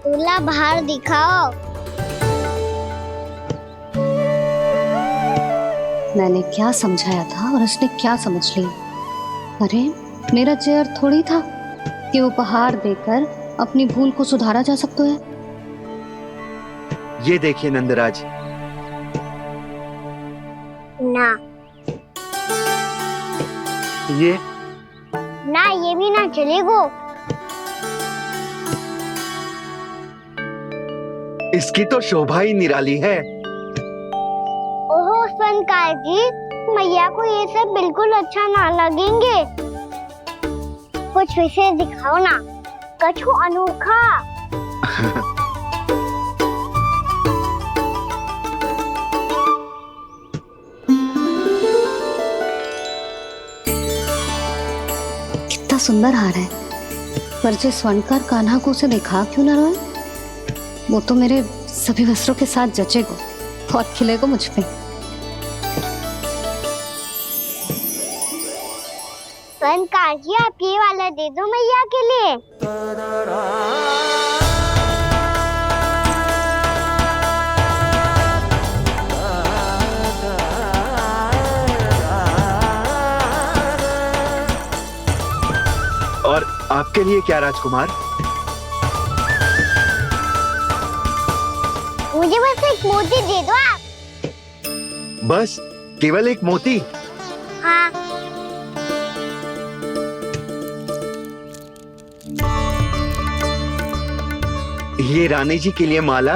S2: दूल्हा बाहर दिखाओ।
S1: मैंने क्या समझाया था और उसने क्या समझ लिया? अरे मेरा चेयर थोड़ी था कि उपहार देकर अपनी भूल को सुधारा जा सकता है।
S13: ये देखिए नंदराज।
S2: ना
S13: ये
S2: भी ना चलेगो।
S13: इसकी तो शोभा ही निराली है।
S2: ओहो स्वर्णकार जी, मैया को ये सब बिल्कुल अच्छा ना लगेंगे। कुछ विशेष दिखाओ ना, कछु अनोखा।
S1: कितना सुंदर हार है, पर जो स्वर्णकार कान्हा को उसे दिखा क्यों ना रोए? वो तो मेरे सभी वस्त्रों के साथ जचेगा और खिलेगा मुझ पे।
S2: स्वर्णकार जी, आप ये वाला दे दो मैया के लिए।
S13: और आपके लिए क्या राजकुमार?
S2: मुझे बस एक मोती दे दो आप।
S13: बस केवल एक मोती?
S2: हाँ।
S13: ये रानी जी के लिए माला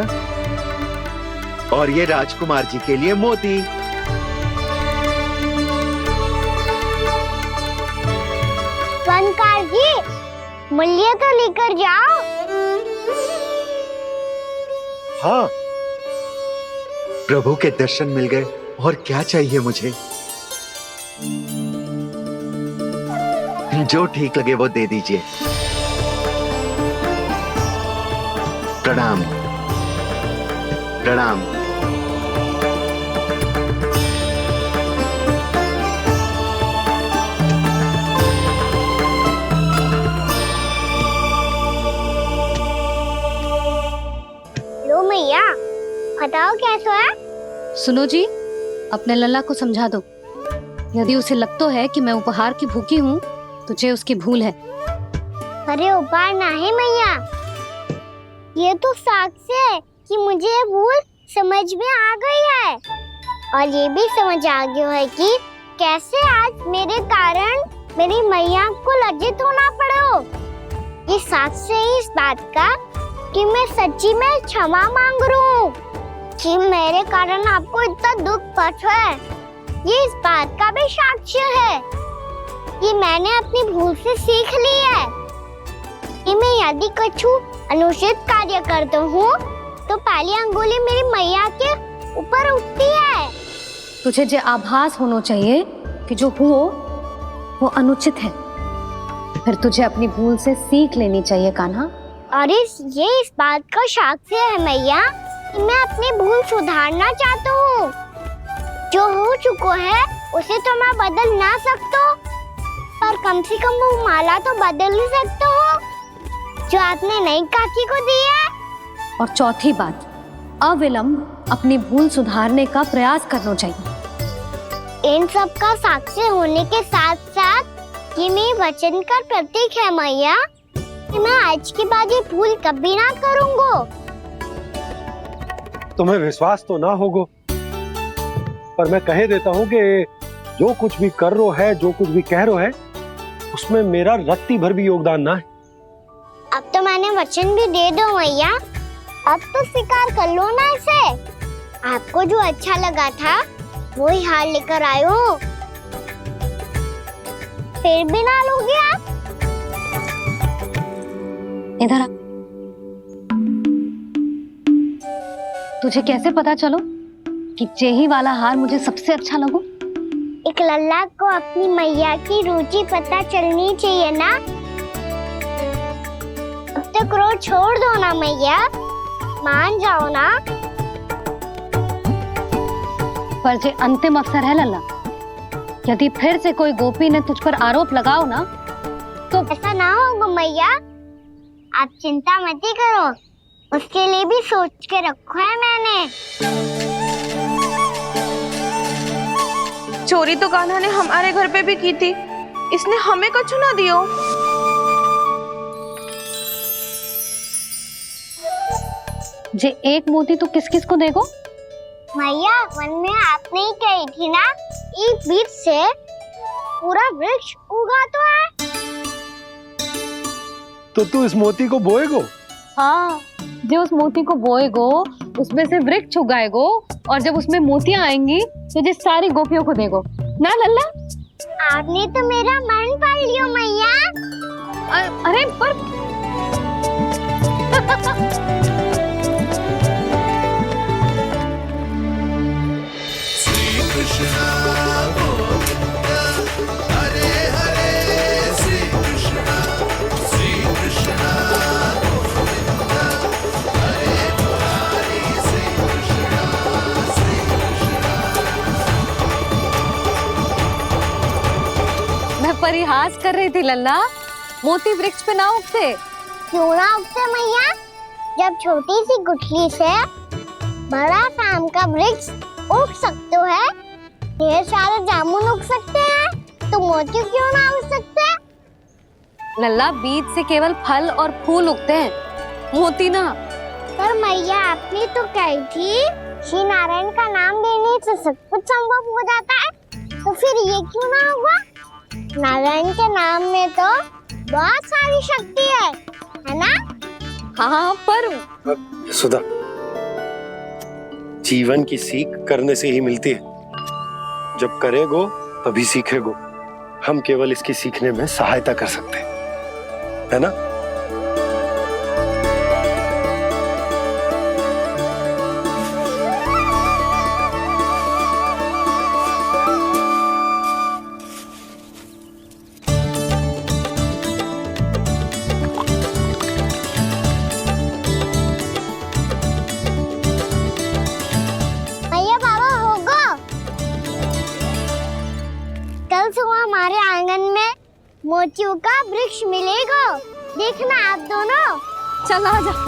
S13: और ये राजकुमार जी के लिए मोती।
S2: स्वर्णकार जी, मूल्य तो लेकर जाओ।
S4: हाँ,
S13: प्रभु के दर्शन मिल गए और क्या चाहिए मुझे? जो ठीक लगे वो दे दीजिए। प्रणाम प्रणाम।
S2: लो मैया, बताओ कैसा है?
S1: सुनो जी, अपने लल्ला को समझा दो। यदि उसे लगता है कि मैं उपहार की भूखी हूँ, तुझे उसकी भूल है।
S2: अरे उपहार ना है मैया, ये तो साक्ष्य है कि मुझे ये भूल समझ में आ गई है, और ये भी समझ आ गया है कि कैसे आज मेरे कारण मेरी मैया को लज्जित होना पड़ो। ये साक्ष्य है इस बात का कि मैं सच्ची में क्षमा मांग रहा हूँ कि मेरे कारण आपको इतना दुख पहुंचा है। ये इस बात का भी साक्ष्य है कि मैंने अपनी भूल से सीख ली है कि मैं यदि कुछ अनुचित कार्य करता हूँ तो पहली अंगुली मेरी मैया के ऊपर उठती है।
S1: तुझे जो आभास होना चाहिए कि जो हुआ वो अनुचित है, फिर तुझे अपनी भूल से सीख लेनी चाहिए कान्हा।
S2: और ये इस बात का साक्ष्य है मैया कि मैं अपनी भूल सुधारना चाहता हूँ। जो हो चुका है उसे तो मैं बदल ना सकता, पर कम से कम वो माला तो बदल ही सकता हूँ जो आपने नई काकी को दी है।
S1: और चौथी बात, अविलंब अपनी भूल सुधारने का प्रयास करना चाहिए।
S2: इन सब का साक्ष्य होने के साथ साथ ये मेरे वचन का प्रतीक है मैया कि मैं आज के बाद ये भूल कभी ना करूँगा।
S4: तुम्हें विश्वास तो ना होगा, पर मैं कह देता हूँ कि जो कुछ भी कर रो है, जो कुछ भी कह रो है, उसमें मेरा रत्ती भर भी योगदान ना है।
S2: अब तो मैंने वचन भी दे दो मैया, अब तो स्वीकार कर लो ना इसे। आपको जो अच्छा लगा था वही हार लेकर आयो, फिर भी ना लोगे आप?
S1: इधर आ। तुझे कैसे पता चलो कि जेही वाला हार मुझे सबसे अच्छा लगो?
S2: एक लल्ला को अपनी मैया की रुचि पता चलनी चाहिए ना। अब तो क्रोध छोड़ दो ना मैया, मान जाओ ना।
S1: पर जे अंतिम अवसर है लल्ला, यदि फिर से कोई गोपी ने तुझ पर आरोप लगाओ ना तो
S2: ऐसा ना होगा मैया, आप चिंता मत ही करो, उसके लिए भी सोच के रखो है मैंने।
S11: चोरी तो कान्हा ने हमारे घर पे भी की थी, इसने हमें कछु ना दियो।
S1: जे एक मोती तो किस किस को देगो?
S2: मैया, मन में आपने ही कही थी ना, एक बीज से पूरा वृक्ष उगा तो है।
S4: तो तू इस मोती को बोएगो?
S1: हाँ, जो उस मोती को बोएगो उसमें से वृक्ष उगाएगो, और जब उसमें मोतियां आएंगी तो जिस सारी गोपियों को देगो ना लल्ला।
S2: आपने तो मेरा मन पढ़ लियो मैया।
S1: अरे पर परिहास कर रही थी लल्ला। मोती वृक्ष पे ना उगते।
S2: क्यों ना उगते मैया? जब छोटी सी गुठली से बड़ा आम का वृक्ष उग सकते है, ढेर सारे जामुन उग सकते हैं, तो मोती क्यों ना उग सकते?
S1: लल्ला, बीज से केवल फल और फूल उगते हैं, मोती ना।
S2: पर मैया आपने तो कही थी श्री नारायण का नाम लेने से सब कुछ संभव हो जाता है, तो फिर ये क्यों ना हुआ? नारायण के नाम में तो बहुत सारी शक्ति है ना?
S1: हाँ, पर
S4: सुधा, जीवन की सीख करने से ही मिलती है। जब करेगो तभी सीखेगो। हम केवल इसकी सीखने में सहायता कर सकते हैं, है ना?
S2: भैया बाबा होगो, कल सुबह हमारे आंगन में मोतियों का वृक्ष मिलेगा। देखना आप दोनों।
S1: चल आ जा।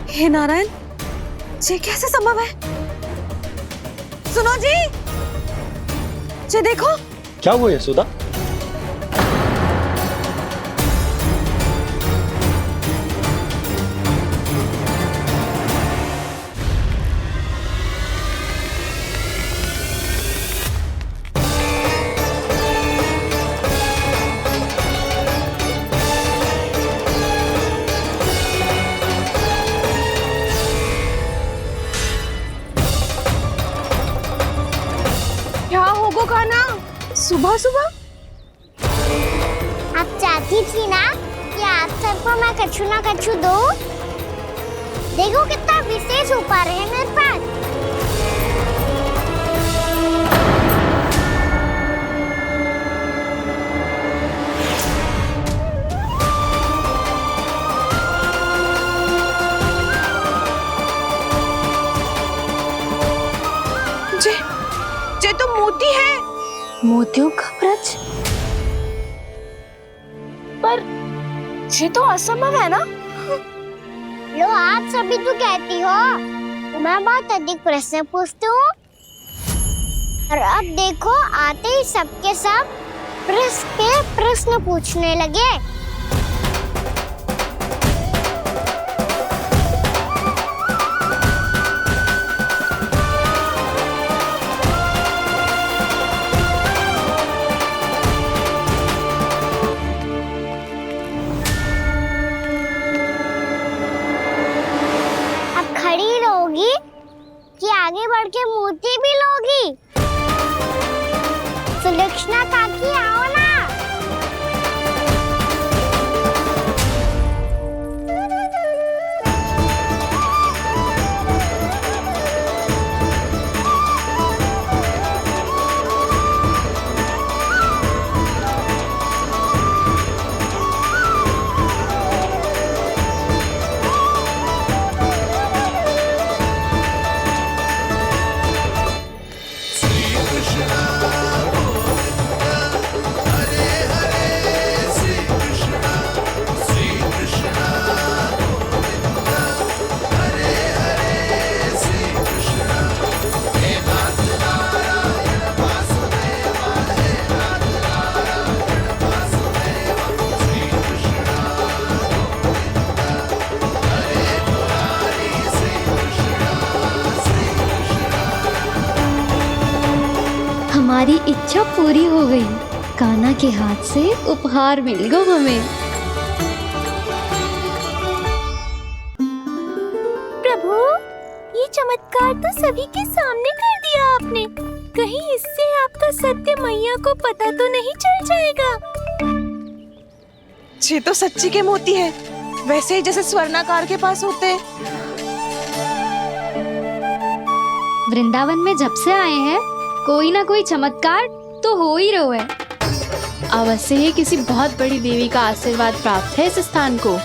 S11: हे नारायण, ये कैसे संभव है? सुनो जी, ये देखो।
S4: क्या हुआ है सुधा?
S11: क्या होगा खाना सुबह सुबह?
S2: आप चाहती थी ना कि आप सबको मैं कछु ना कछु दूं? देखो कितना विशेष उपहार है मेरे पास।
S11: ये तो मोती है।
S5: मोतियों का ब्रज?
S11: पर ये तो असंभव है ना?
S2: लो, आप सभी तो कहती हो तो मैं बहुत अधिक प्रश्न पूछती हूँ, और अब देखो आते ही सबके सब प्रश्न पे प्रश्न पूछने लगे। खड़ी रहोगी कि आगे बढ़ के मोती भी लोगी? सुलक्षणा काकी आओ ना।
S12: इच्छा पूरी हो गई। कान्हा के हाथ से उपहार मिल गया हमें। प्रभु, ये चमत्कार तो सभी के सामने कर दिया आपने। कहीं इससे आपका सत्य मैया को पता तो नहीं चल जाएगा?
S11: ये तो सच्ची के मोती है, वैसे ही जैसे स्वर्णाकार के पास होते हैं।
S12: वृंदावन में जब से आए हैं कोई ना कोई चमत्कार तो हो ही रहा है। अवश्य ही किसी बहुत बड़ी देवी का आशीर्वाद प्राप्त है इस स्थान को।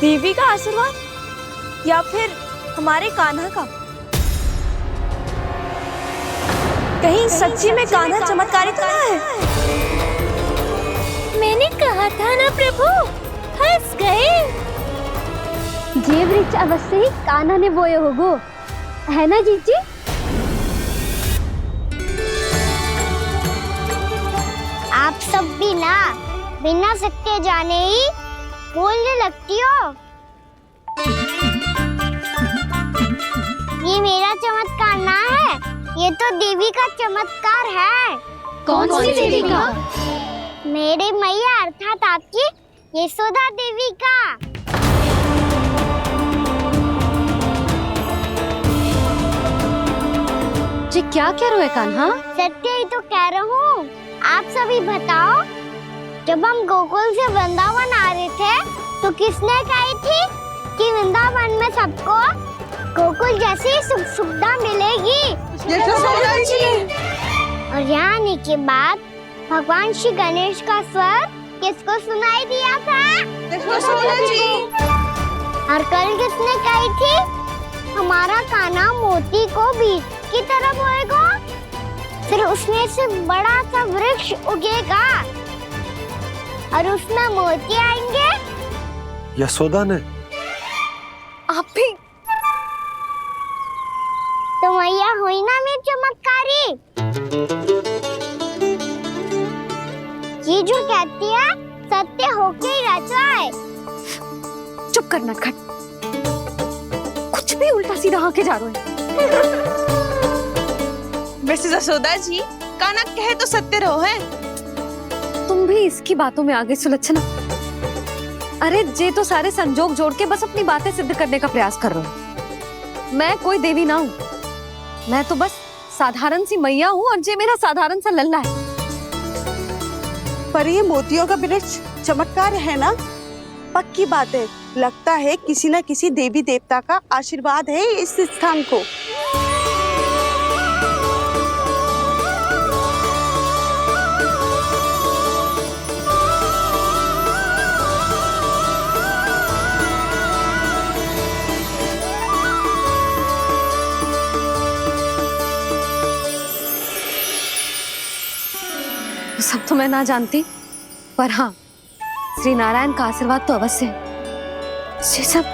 S11: देवी का आशीर्वाद या फिर हमारे कान्हा का? कहीं सच्ची में कान्हा चमत्कारी तो ना है?
S12: मैंने कहा था ना प्रभु, हंस गए।
S2: ये वृक्ष अवश्य ही कान्हा ने बोए होगो, है ना जीजी? आप सब भी ना बिना सत्य जाने ही बोलने लगती हो। ये मेरा चमत्कार ना है, ये तो देवी का चमत्कार है।
S12: कौन सी देवी का?
S2: मेरे मैया अर्थात आपकी यशोदा देवी का।
S1: जी क्या कह रहे हो कान्हा?
S2: सत्य ही तो कह रहा हूँ। आप सभी बताओ, जब हम गोकुल से वृंदावन आ रहे थे तो किसने कही थी कि वृंदावन में सबको गोकुल जैसी सुख सुविधा मिलेगी?
S11: यशोदा जी।
S2: और यहाँ आने के बाद भगवान श्री गणेश का स्वर किसको सुनाई दिया था?
S11: यशोदा जी।
S2: और कल किसने कही थी हमारा कान्हा मोती को बीज की तरह बोएगा, फिर उसमें से बड़ा सा वृक्ष उगेगा और उसमें मोती आएंगे?
S4: यशोदा ने?
S1: आप भी?
S2: तो मैया हुई ना मेरी चमत्कारी। ये जो कहती है सत्य होके ही रहता है।
S1: चुप कर नटखट, कुछ भी उल्टा सीधा आके जा रहे हैं।
S11: वैसे यशोदा जी, कान्हा कहे तो सत्य रहो है।
S1: तुम भी इसकी बातों में आगे सुलझना। अरे जे तो सारे संजोग जोड़ के बस अपनी बातें सिद्ध करने का प्रयास कर रहे हो। मैं कोई देवी ना हूँ, मैं तो बस साधारण सी मैया हूँ और जे मेरा साधारण सा लल्ला है।
S10: पर ये मोतियों का वृक्ष चमत्कार है ना? पक्की बात है, लगता है किसी न किसी देवी देवता का आशीर्वाद है इस स्थान को।
S1: सब तो मैं ना जानती, पर हाँ, श्री नारायण का आशीर्वाद तो अवश्य है। ये सब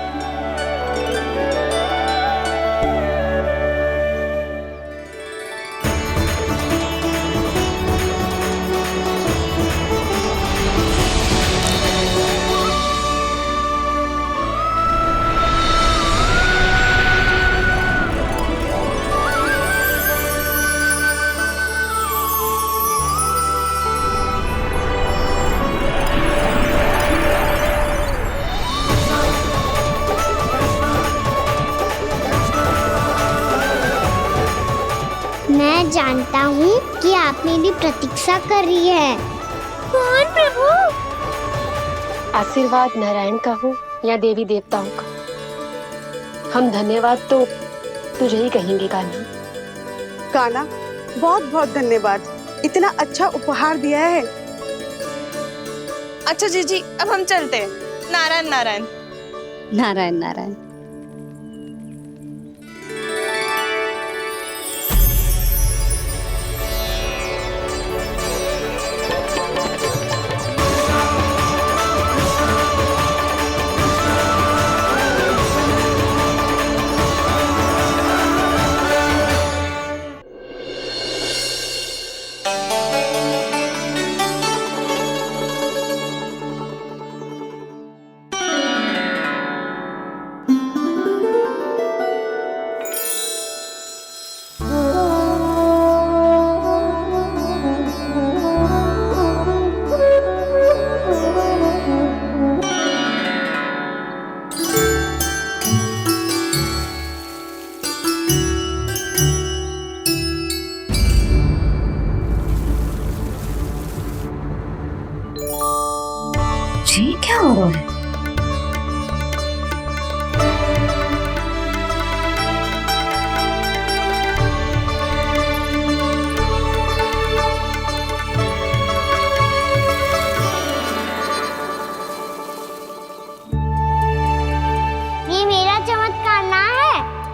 S2: मैं जानता हूँ कि आप मेरी प्रतीक्षा कर रही है। कौन प्रभु?
S3: आशीर्वाद नारायण का हो या देवी देवताओं का, हम धन्यवाद तो तुझे ही कहेंगे कान्हा।
S10: कान्हा, बहुत बहुत धन्यवाद, इतना अच्छा उपहार दिया है।
S11: अच्छा जीजी, अब हम चलते हैं। नारायण नारायण।
S1: नारायण नारायण।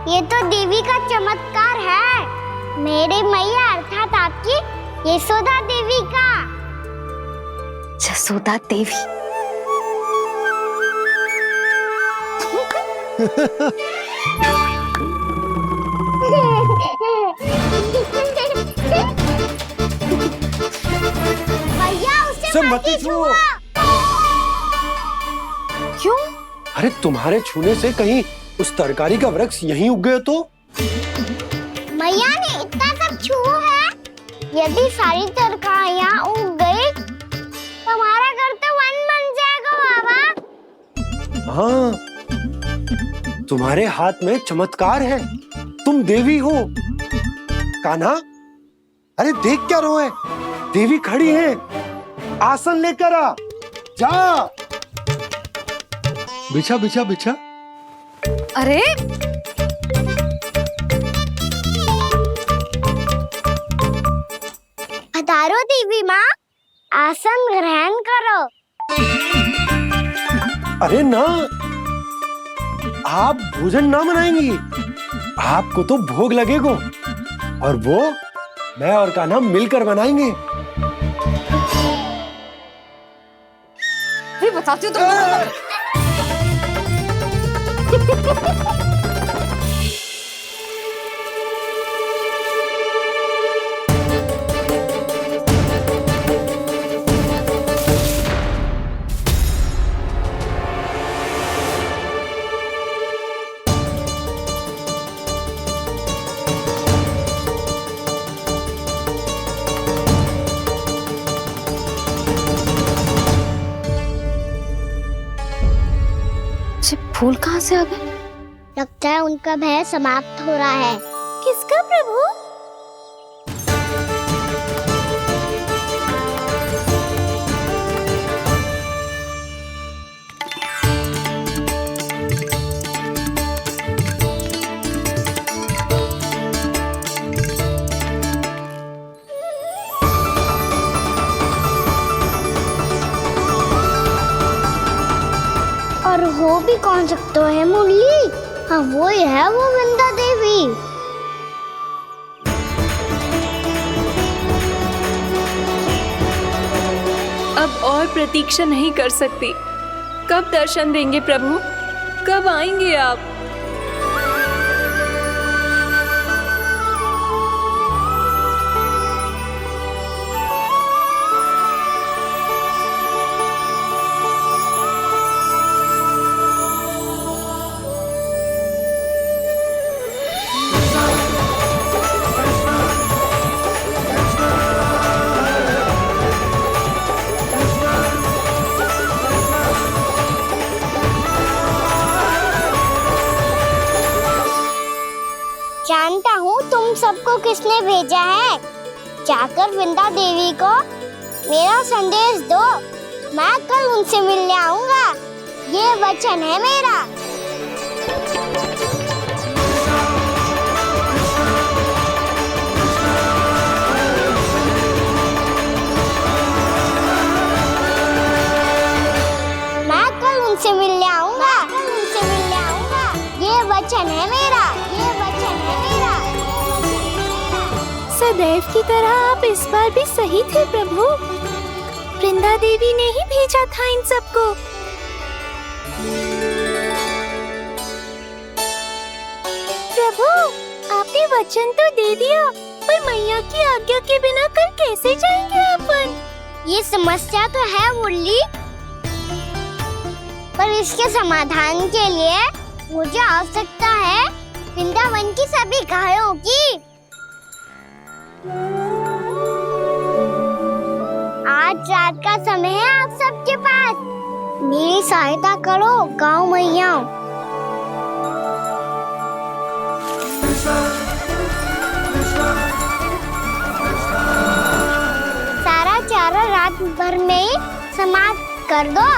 S2: ये तो देवी का चमत्कार है, मेरी मैया अर्थात आपकी यशोदा देवी का।
S1: जसोदा देवी।
S2: भैया उसे मत छुओ।
S1: क्यों?
S4: अरे तुम्हारे छूने से कहीं उस तरकारी का वृक्ष यहीं उग गए तो?
S2: मैया ने इतना सब छुआ है, यदि सारी तरकारियां उग गई तो हमारा घर तो वन बन जाएगा बाबा।
S4: हाँ, तुम्हारे हाथ में चमत्कार है, तुम देवी हो। कान्हा, अरे देख क्या रो है, देवी खड़ी है, आसन लेकर आ, जा। बिछा बिछा बिछा।
S1: अरे
S2: पधारो देवी माँ, आसन ग्रहण करो।
S4: अरे ना, आप भोजन ना बनाएंगी, आपको तो भोग लगेगा और वो मैं और कान्हा मिलकर बनाएंगे।
S1: भी बताती हूँ तुमको। फूल कहाँ से आ गए?
S2: लगता है उनका भय समाप्त हो रहा है। किसका प्रभु? और हो भी कौन सकता है मुरली? हाँ वो ही है, वो वृंदा देवी।
S5: अब और प्रतीक्षा नहीं कर सकती। कब दर्शन देंगे प्रभु? कब आएंगे आप?
S2: जानता हूँ तुम सबको किसने भेजा है। जाकर वृंदा देवी को मेरा संदेश दो, मैं कल उनसे मिलने आऊंगा, ये वचन है मेरा। मैं कल उनसे मिलने आऊंगा, ये वचन है मेरा, ये वचन है मेरा।
S12: सदैव की तरह आप इस बार भी सही थे प्रभु। वृंदा देवी ने ही भेजा था इन सबको। प्रभु, आपने वचन तो दे दिया, पर मैया की आज्ञा के बिना कल कैसे जाएंगे अपन?
S2: ये समस्या तो है मुरली, पर इसके समाधान के लिए मुझे आवश्यकता है वृंदावन की सभी गायों की। आज रात का समय है आप सबके पास, मेरी सहायता करो गाँव मैया। सारा चारा रात भर में ही समाप्त कर दो।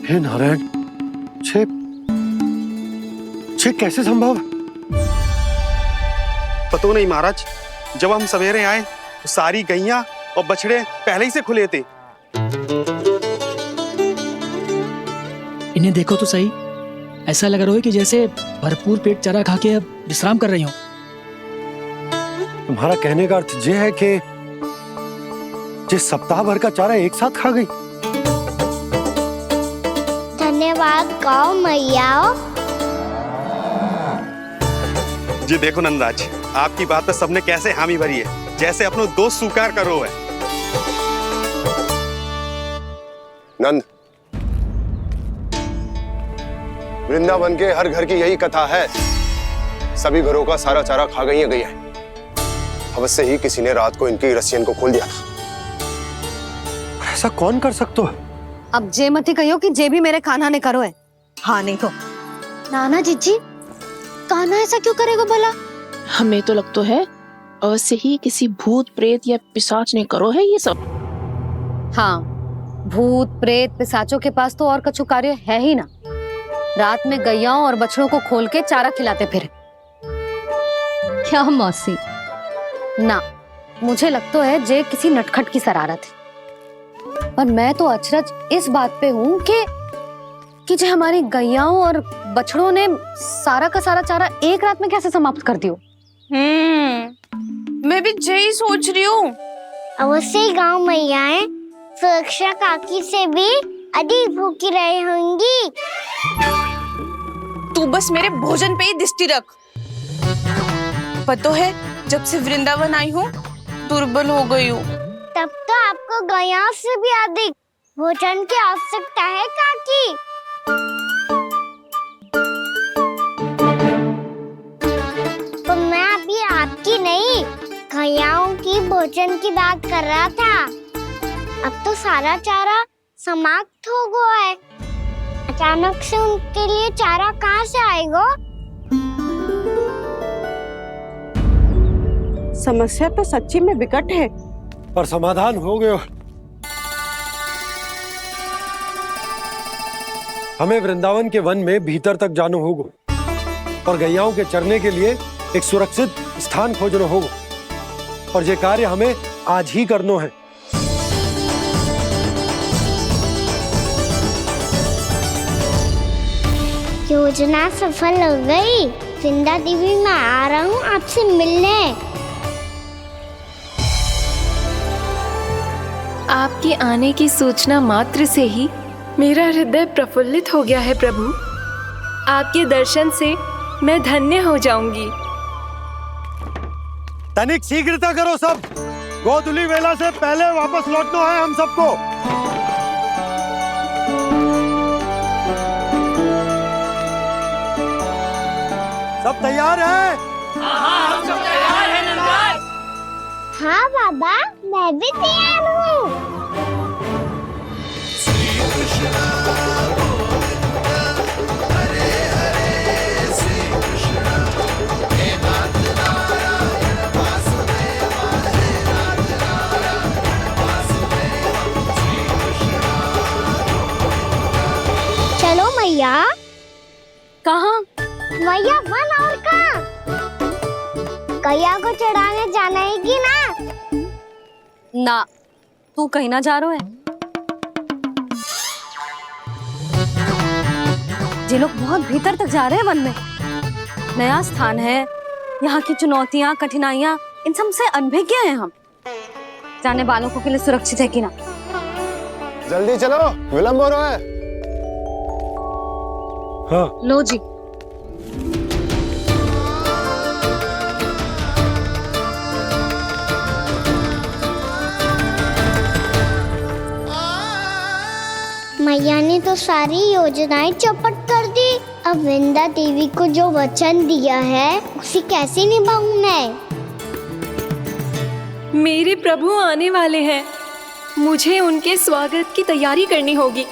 S4: हे नारायण, छे कैसे संभव?
S14: पता नहीं महाराज, जब हम सवेरे आए तो सारी गैया और बछड़े पहले ही से खुले थे।
S8: इन्हें देखो तो सही, ऐसा लग रहा है कि जैसे भरपूर पेट चारा खा के अब विश्राम कर रही हो।
S4: तुम्हारा कहने का अर्थ ये है कि जिस सप्ताह भर का चारा एक साथ खा गई।
S2: धन्यवाद गौ मैया।
S14: जी देखो नंदराज, आपकी बात पर सबने कैसे हामी भरी है, जैसे अपनो दोस्त स्वीकार करो है।
S9: नंद, वृंदावन के हर घर की यही कथा है, सभी घरों का सारा चारा खा गई है। अवश्य ही किसी ने रात को इनकी रस्सियन को खोल दिया था।
S4: ऐसा कौन कर सकते हो?
S1: अब जे मत ही कहियो कि जे भी मेरे कान्हा ने करो है।
S10: हाँ नहीं तो
S12: नाना जीजी, कान्हा ऐसा क्यों करेगा भला?
S11: हमें तो लगता है अवश्य ही किसी भूत प्रेत या पिशाच ने करो है ये सब।
S1: हाँ, भूत प्रेत पिशाचों के पास तो और कछु कार्य है ही ना। रात में गैयाओं और बछड़ों को खोल के चारा खिलाते फिर। क्या मौसी? ना, मुझे लगता है जे किसी नटखट की शरारत है। पर मैं तो अचरज इस बात पे हूँ कि जो हमारी गैयाओं और बछड़ों ने सारा का सारा चारा एक रात में कैसे समाप्त कर दियो।
S11: मैं भी यही सोच रही हूँ।
S2: अवश्य ही गाँव मैयाएं सुरक्षा काकी से भी अधिक भूखी रही होंगी।
S11: तू बस मेरे भोजन पे ही दृष्टि रख। पता है, जब से वृंदावन आई हूँ दुर्बल हो गई हूँ।
S2: तब तो आपको गैया से भी अधिक भोजन की आवश्यकता है काकी। तो मैं अभी आपकी नहीं, गैयाओं की भोजन की बात कर रहा था। अब तो सारा चारा समाप्त हो गया है। अचानक से उनके लिए चारा कहाँ से आएगा?
S10: समस्या तो सच्ची में विकट है,
S4: पर समाधान हो गयो। हमें वृंदावन के वन में भीतर तक जाना होगा और गैयाओं के चरने के लिए एक सुरक्षित स्थान खोजना होगा, और ये कार्य हमें आज ही करना है।
S2: योजना सफल हो गई। वृंदा देवी, मैं आ रहा हूँ आपसे मिलने।
S5: आपके आने की सूचना मात्र से ही मेरा हृदय प्रफुल्लित हो गया है प्रभु। आपके दर्शन से मैं धन्य हो जाऊंगी।
S4: तनिक शीघ्रता करो सब, गोधुली वेला से पहले वापस लौटना है हम सबको। सब तैयार है?
S8: हाँ, हम सब तैयार हैं नंदराज।
S2: हाँ बाबा, मैं भी तैयार हूँ। चलो मैया।
S1: कहाँ?
S2: मैया वन और कहाँ? गैया को चढ़ाने जाना है कि ना?
S1: ना, तू कहीं ना जा रहा है। ये लोग बहुत भीतर तक जा रहे हैं वन में। नया स्थान है, यहाँ की चुनौतियाँ कठिनाइयाँ इन सब से अनभिज्ञ हैं हम। जाने वालों के लिए सुरक्षित है कि ना?
S9: जल्दी चलो, विलंब हो रहा है।
S4: हाँ।
S1: लो जी।
S2: मैया ने तो सारी योजनाएं चौपट कर दी। अब वृंदा देवी को जो वचन दिया है उसे कैसे निभाऊं मैं?
S5: मेरे प्रभु आने वाले हैं, मुझे उनके स्वागत की तैयारी करनी होगी।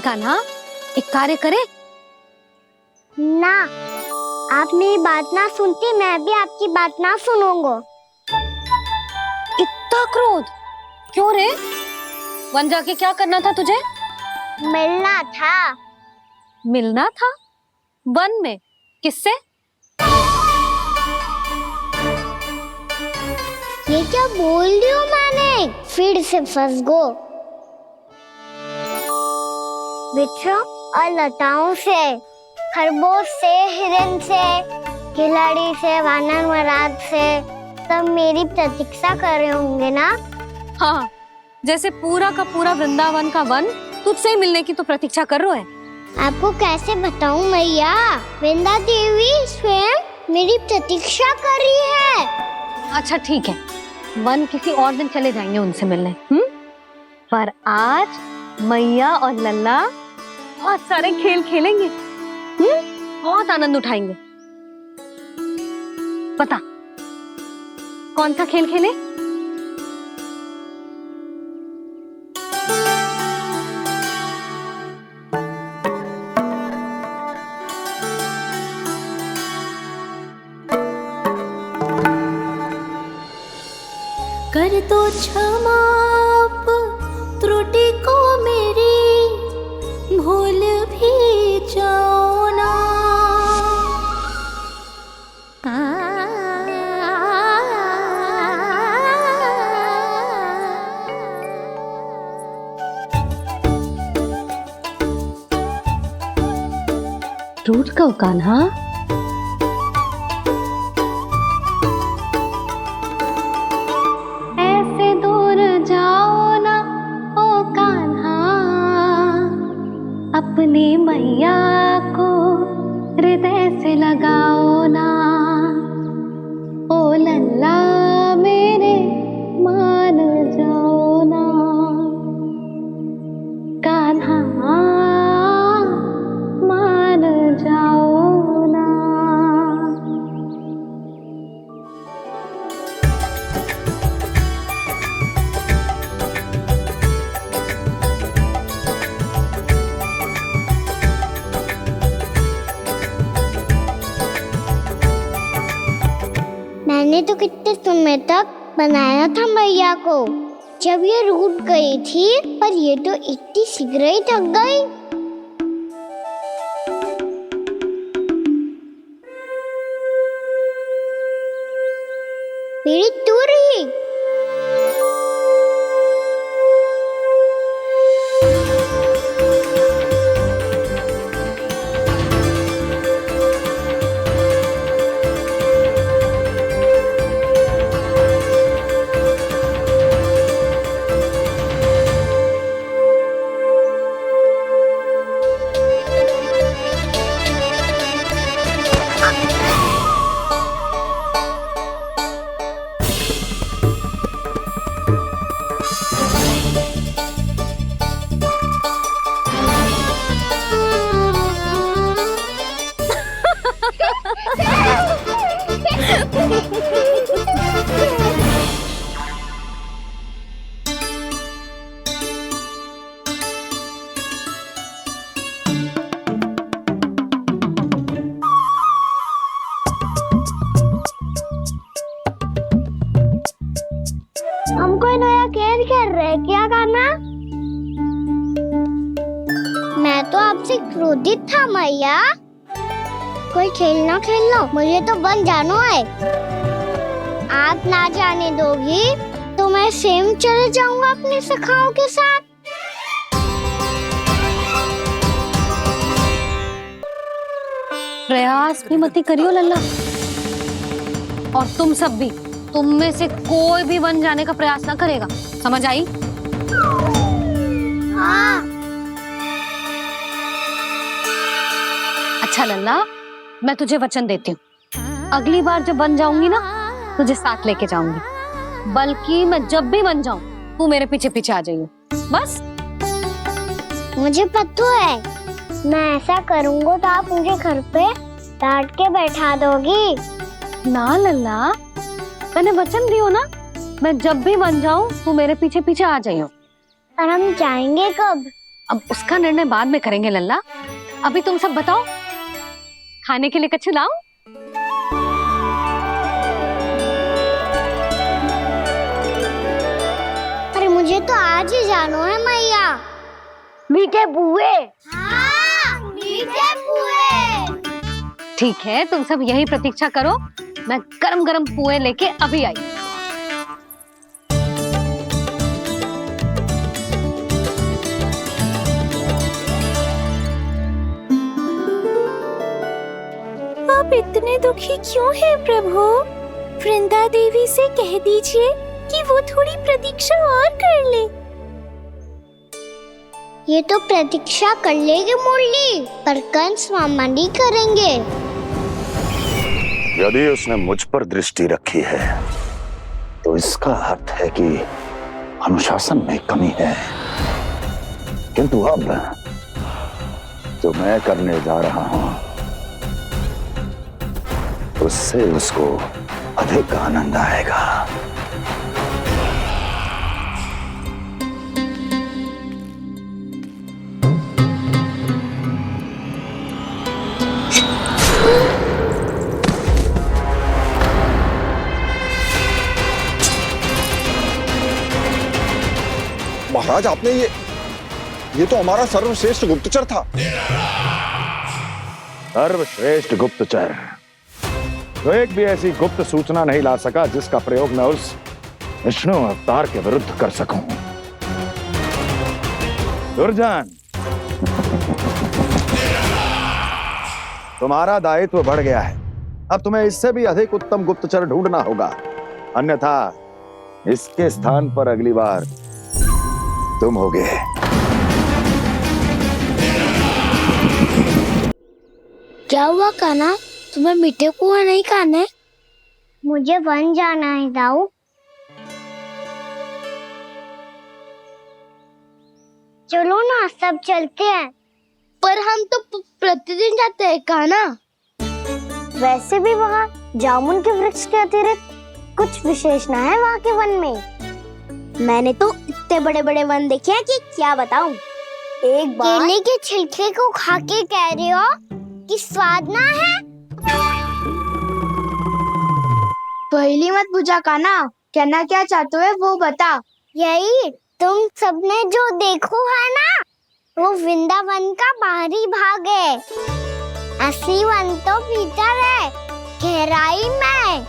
S1: कान्हा, एक कार्य करे।
S2: ना, आप मेरी बात ना सुनती, मैं भी आपकी बात ना सुनूंगा।
S1: इतना क्रोध क्यों रे? वन जाके क्या करना था तुझे?
S2: मिलना था।
S1: मिलना था? वन में? किससे?
S2: ये क्या बोल रही हूँ मैंने? फिर से फंस गो। वृक्षों और लताओं से, खरगोश से, हिरन से, खिलाड़ी से, वानर महाराज से, सब मेरी प्रतीक्षा कर रहे होंगे ना?
S1: हाँ, जैसे पूरा का पूरा वृंदावन का वन तुझसे ही मिलने की तो प्रतीक्षा कर रहा है।
S2: आपको कैसे बताऊं मैया? वृंदा देवी स्वयं मेरी प्रतीक्षा कर रही है।
S1: अच्छा ठीक है, वन किसी और दिन चले जाएंगे उनसे मिलने। पर आज मैया और लल्ला बहुत सारे खेल खेलेंगे। बहुत आनंद उठाएंगे। बता कौन सा खेल खेले?
S12: कर दो क्षमा त्रुटि को मेरी, भूल भी जाओ ना।
S1: टूट कब कान्हा?
S12: ऐसे दूर जाओ ना ओ कान्हा, अपनी मैया को हृदय से लगाओ ना। ओ लल्ला मेरे मान जाओ ना, कान्हा मान जाओ ना।
S2: मैंने तो कितने समय तक बनाया था मैया को, जब ये रूठ गई थी, पर ये तो इतनी शीघ्र ही थक गई। मेरी दूर ही। हम कोई नया खेल खेल रहे हैं क्या करना? मैं तो आपसे क्रोधित था मैया। कोई खेलना खेल लो, मुझे तो बन जाना है। आप ना जाने दोगी तो मैं स्वयं चले जाऊंगा अपने सखाओं के साथ।
S1: प्रयास भी मत करियो लल्ला, और तुम सब भी, तुम में से कोई भी वन जाने का प्रयास ना करेगा, समझ आई?
S2: हाँ।
S1: अच्छा लल्ला, मैं तुझे वचन देती हूँ, अगली बार जब बन जाऊंगी ना, तुझे साथ लेके जाऊंगी। बल्कि मैं जब भी बन जाऊं, तू मेरे पीछे पीछे आ जाइयो, बस।
S2: मुझे पता है, मैं ऐसा करूंगा तो आप मुझे घर पे डांट के बैठा दोगी।
S1: ना लल्ला, मैंने वचन दियो ना, मैं जब भी बन जाऊं, तू मेरे पीछे पीछे आ जाइयो।
S2: पर हम जाएंगे कब?
S1: अब उसका निर्णय बाद में करेंगे लल्ला। अभी तुम सब बताओ, खाने के लिए कच्छु लाऊं?
S2: अरे मुझे तो आज ही जाना है मैया। मीठे पुए। हाँ, मीठे पुए।
S1: ठीक है, तुम सब यही प्रतीक्षा करो, मैं गरम गरम पुए लेके अभी आई।
S5: आप इतने दुखी क्यों हैं प्रभु? वृंदा देवी से कह दीजिए कि वो थोड़ी प्रतीक्षा और कर ले।
S2: ये तो प्रतीक्षा कर लेगी मुरली, पर कंस मामा नहीं करेंगे।
S15: यदि उसने मुझ पर दृष्टि रखी है तो इसका अर्थ है कि अनुशासन में कमी है। किंतु अब जो मैं करने जा रहा हूं उससे उसको अधिक आनंद आएगा।
S9: महाराज, आपने ये तो हमारा सर्वश्रेष्ठ गुप्तचर था।
S15: सर्वश्रेष्ठ गुप्तचर तो एक भी ऐसी गुप्त सूचना नहीं ला सका जिसका प्रयोग मैं उस विष्णु अवतार के विरुद्ध कर सकूं। दुर्जन, तुम्हारा दायित्व बढ़ गया है। अब तुम्हें इससे भी अधिक उत्तम गुप्तचर ढूंढना होगा, अन्यथा इसके स्थान पर अगली बार तुम होगे।
S2: क्या हुआ कान्हा, तुम्हें मीठे पुआ नहीं खाने? मुझे वन जाना है दाऊ। चलो ना, सब चलते हैं। पर हम तो प्रतिदिन जाते हैं कान्हा। वैसे भी वहाँ जामुन के वृक्ष के अतिरिक्त कुछ विशेष ना है वहाँ के वन में। मैंने तो इतने बड़े बड़े वन देखे हैं कि क्या बताऊं। एक बार केले के छिलके को खा के कह रहे हो कि स्वाद ना है? पहली मत पूछा कान्हा, कहना क्या चाहते हो वो बता। यही तुम सबने जो देखो है ना, वो वृंदावन का बाहरी भाग है। असली वन तो भीतर है, गहराई में,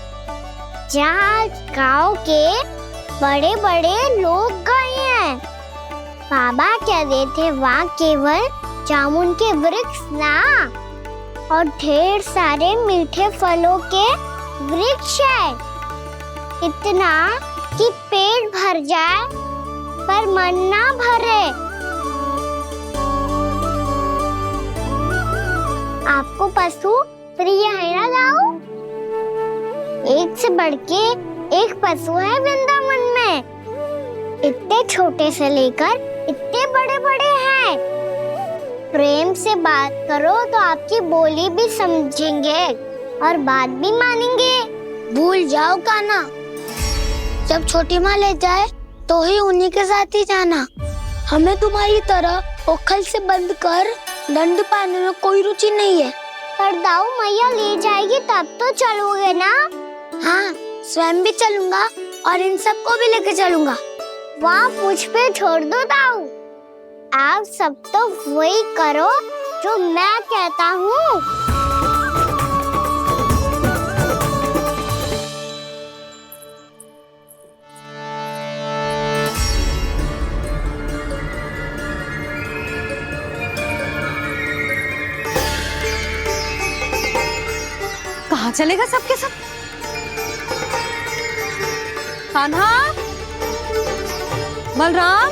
S2: जहाँ गांव के बड़े बड़े लोग गए हैं। बाबा कह रहे थे वहाँ केवल जामुन के वृक्ष ना, और ढेर सारे मीठे फलों के वृक्ष है। इतना कि पेट भर जाए पर मन ना भरे। आपको पशु प्रिय है ना दाऊ? एक से बढ़ के एक पशु है वृंदावन में। इतने छोटे से लेकर इतने बड़े बड़े हैं। प्रेम से बात करो तो आपकी बोली भी समझेंगे और बात भी मानेंगे। भूल जाओ कान्हा, जब छोटी माँ ले जाए तो ही उन्हीं के साथ ही जाना। हमें तुम्हारी तरह ओखल से बंद कर दंड पाने में कोई रुचि नहीं है। पर दाऊ मैया ले जाएगी तब तो चलोगे ना? हाँ, स्वयं भी चलूंगा और इन सबको भी लेके चलूंगा। वहाँ मुझ पे छोड़ दो दाऊ। आप सब तो वही करो जो मैं कहता हूँ।
S1: कहाँ चलेगा सबके सब? कान्हा, बलराम,